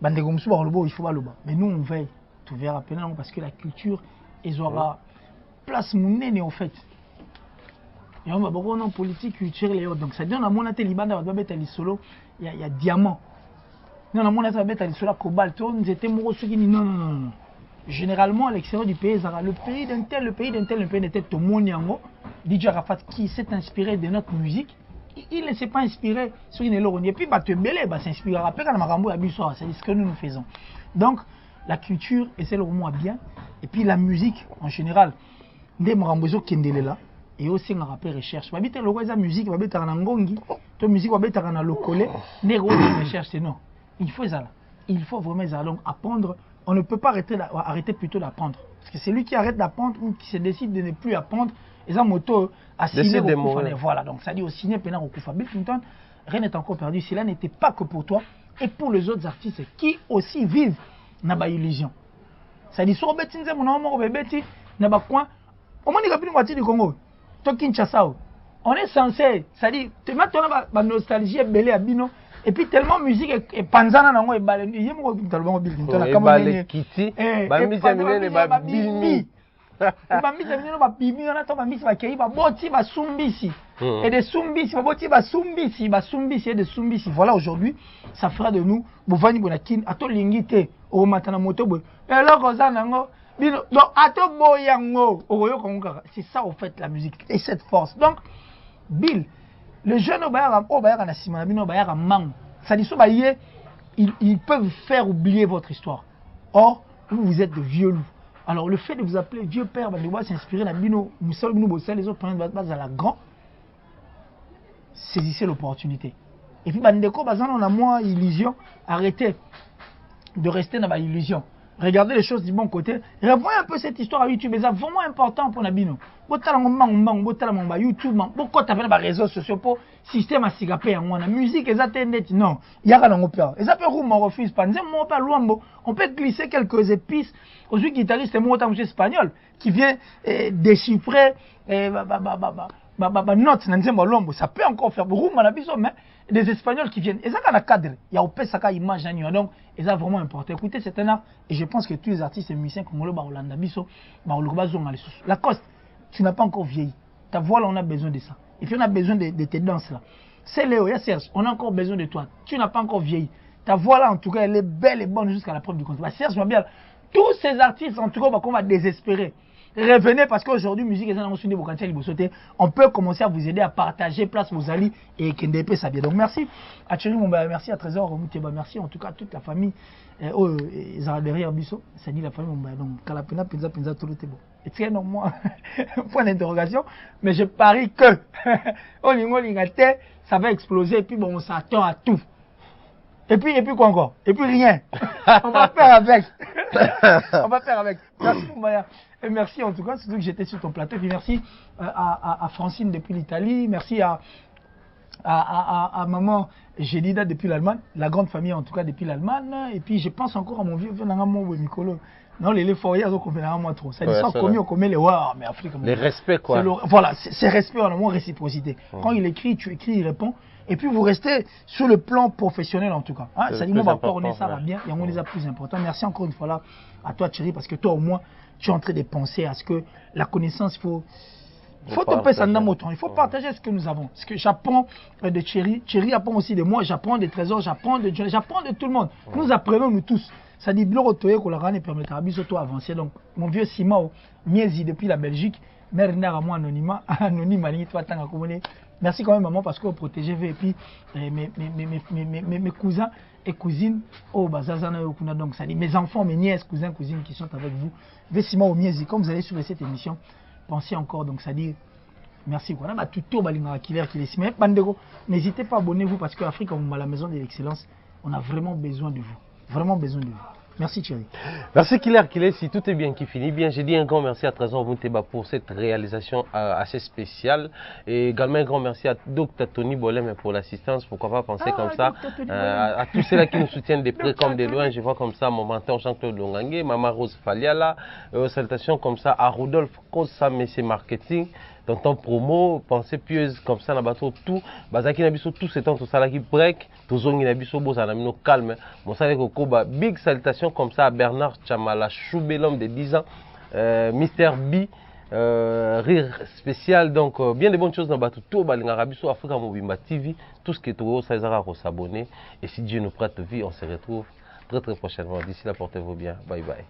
Il faut le bas. Mais nous on veille tout ouvert à peine parce que la culture ils aura place monnaie en fait. Et on va beaucoup en politique culturelle et autres. Donc ça dit on a mon atelier va mettre les solo, il y a diamant. Non, on a mon atelier mettre les solo cobalt, nous étions moraux ceux qui disent non. Généralement, à l'extérieur du pays, le pays d'un tel, le pays n'était tout le monde. DJ Arafat qui s'est inspiré de notre musique, il ne s'est pas inspiré sur une lorgne. Et puis, il s'inspirera après quand Marambo a bu ça, c'est ce que nous faisons. Donc, la culture, et c'est le mot bien, et puis la musique en général, des Marambozo qui est là, et aussi on rappelle recherche. On va mettre la musique, on va mettre en ngongi, la musique, on va mettre en locale, les recherche, c'est non. Il faut ça. Il faut vraiment ça. Donc, apprendre. On ne peut pas arrêter plutôt d'apprendre. Parce que c'est lui qui arrête d'apprendre ou qui se décide de ne plus apprendre. Et ça, moto a signé au voilà, donc ça dit au signé pendant au Koufa Bill Clinton, rien n'est encore perdu. Cela n'était pas que pour toi et pour les autres artistes qui aussi vivent dans la illusion. Ça dit, sur Betty, mon Betty, n'a pas coin. Au moins, il y a plus de du Congo. Toi, Kinshasa, on est censé, ça dit, tu mets ton nostalgie et belé à Bino. Et puis tellement musique et panzana nango et balé il y a mo tellement Bill Clinton la balé kiti ba mi terminer ba bimi ba mi terminer ba bimi on a to ba mi ba kei ba boti ba sumbisi et des sumbisi ba boti ba sumbisi et des sumbisi voilà aujourd'hui ça fera de nous bovani bonakin ato lingité o matana moto bo et là koza nango bino donc ato boyango oyo konga c'est ça en fait la musique et cette force donc Bill. Les jeunes ils peuvent faire oublier votre histoire. Or, vous êtes de vieux loups. Alors, le fait de vous appeler vieux père, de s'inspirer de les autres prennent base à la grande, saisissez l'opportunité. Et puis, on a moins illusion, arrêtez de rester dans l'illusion. Regardez les choses du bon côté. Revoyez un peu cette histoire à YouTube. C'est vraiment important pour Nabino. YouTube, pourquoi tu as fait les réseaux sociaux pour système à sigapé en la musique et ça non, il y a rien à et ça peut on refuse pas. On peut glisser quelques épices aux guitaristes et moi espagnol qui vient déchiffrer note na nzembo lombo, ça peut encore faire beaucoup mais des Espagnols qui viennent. Et ça, dans le cadre, il y a au Pesaka image, donc, et ça vraiment important. Écoutez, c'est un art, et je pense que tous les artistes et musiciens congolais, la Coste, tu n'as pas encore vieilli. Ta voix, là, on a besoin de ça. Et puis, on a besoin de tes danses, là. C'est Léo, il y a Serge, on a encore besoin de toi. Tu n'as pas encore vieilli. Ta voix, là, en tout cas, elle est belle et bonne jusqu'à la preuve du contraire. Serge, bien, tous ces artistes, en tout cas, on va désespérer. Revenez parce qu'aujourd'hui, musique et on peut commencer à vous aider à partager place vos alliés et Kendepe ça bien. Donc merci à Thierry Mumba, merci à Trésor Mouteba, merci en tout cas à toute la famille derrière Bisso, ça dit la famille Mumba. Donc Kalapena Penza Penza tout le bon. Et très normalement point d'interrogation, mais je parie que ça va exploser et puis bon on s'attend à tout. Et puis quoi encore? Et puis rien. On va faire avec. On va faire avec. Merci Moumaya. Et merci en tout cas, surtout que j'étais sur ton plateau. Et puis merci à Francine depuis l'Italie. Merci à maman Gélida depuis l'Allemagne. La grande famille en tout cas depuis l'Allemagne. Et puis je pense encore à mon vieux Mikolo. Non, les foyers, on fait moins trop. Ça dit ça, on commet les wow, mais Afrique. Les respects quoi. Voilà, c'est respect en moins réciprocité. Quand il écrit, tu écris, il répond. Et puis vous restez sur le plan professionnel en tout cas. Hein, ça dit, on va coordonner ça va bien. Et on les a plus importants. Merci encore une fois là à toi Thierry, parce que toi au moins, tu es en train de penser à ce que la connaissance, il faut topper ça dans mon temps. Il faut partager ce que nous avons. Ce que j'apprends de Thierry. Thierry apprend aussi de moi. J'apprends des trésors, j'apprends de John, j'apprends de tout le monde. Nous apprenons nous tous. Ça dit, Bloro Toye, qu'on l'a permet à Bisoto avancer. Donc, mon vieux Simao, Miezi depuis la Belgique, mère à moi anonyme, merci quand même, maman, parce que vous protégez. Et puis, mes cousins et cousines, oh, Bazazana, donc ça dit, mes enfants, mes nièces, cousins, cousines qui sont avec vous. Vessima au Miezi, comme vous allez suivre cette émission, pensez encore, donc ça dit, merci. N'hésitez pas à abonner-vous parce qu'Afrique, à la maison de l'excellence, on a vraiment besoin de vous. Vraiment besoin de vous. Merci Thierry. Merci Killer, si tout est bien qui finit bien. J'ai dit un grand merci à Trésor Mouteba pour cette réalisation assez spéciale. Et également un grand merci à Dr Tony Bolem pour l'assistance. Pourquoi pas penser comme ça à tous ceux-là qui nous soutiennent de près comme de loin. Je vois comme ça mon mentor Jean-Claude Longangue, Maman Rose Faliala. Salutations comme ça à Rodolphe Kosa, Messie Marketing. Dans ton promo, pensée pieuse comme ça, na bateau tout, bazaki na biso tout ce temps tout ça là qui break, tout zongi na biso bo ça na mino calme. Mon salé koko ba big salutation comme ça à Bernard Chamala Choubé, l'homme de 10 ans, Mister B, rire spécial, donc bien de bonnes choses dans bateau tout balinga rabiso Africa Mobimba TV, tout ce qui est tout ça izara ko s'abonner et si Dieu nous prête vie, on se retrouve très très prochainement. D'ici là portez-vous bien. Bye bye.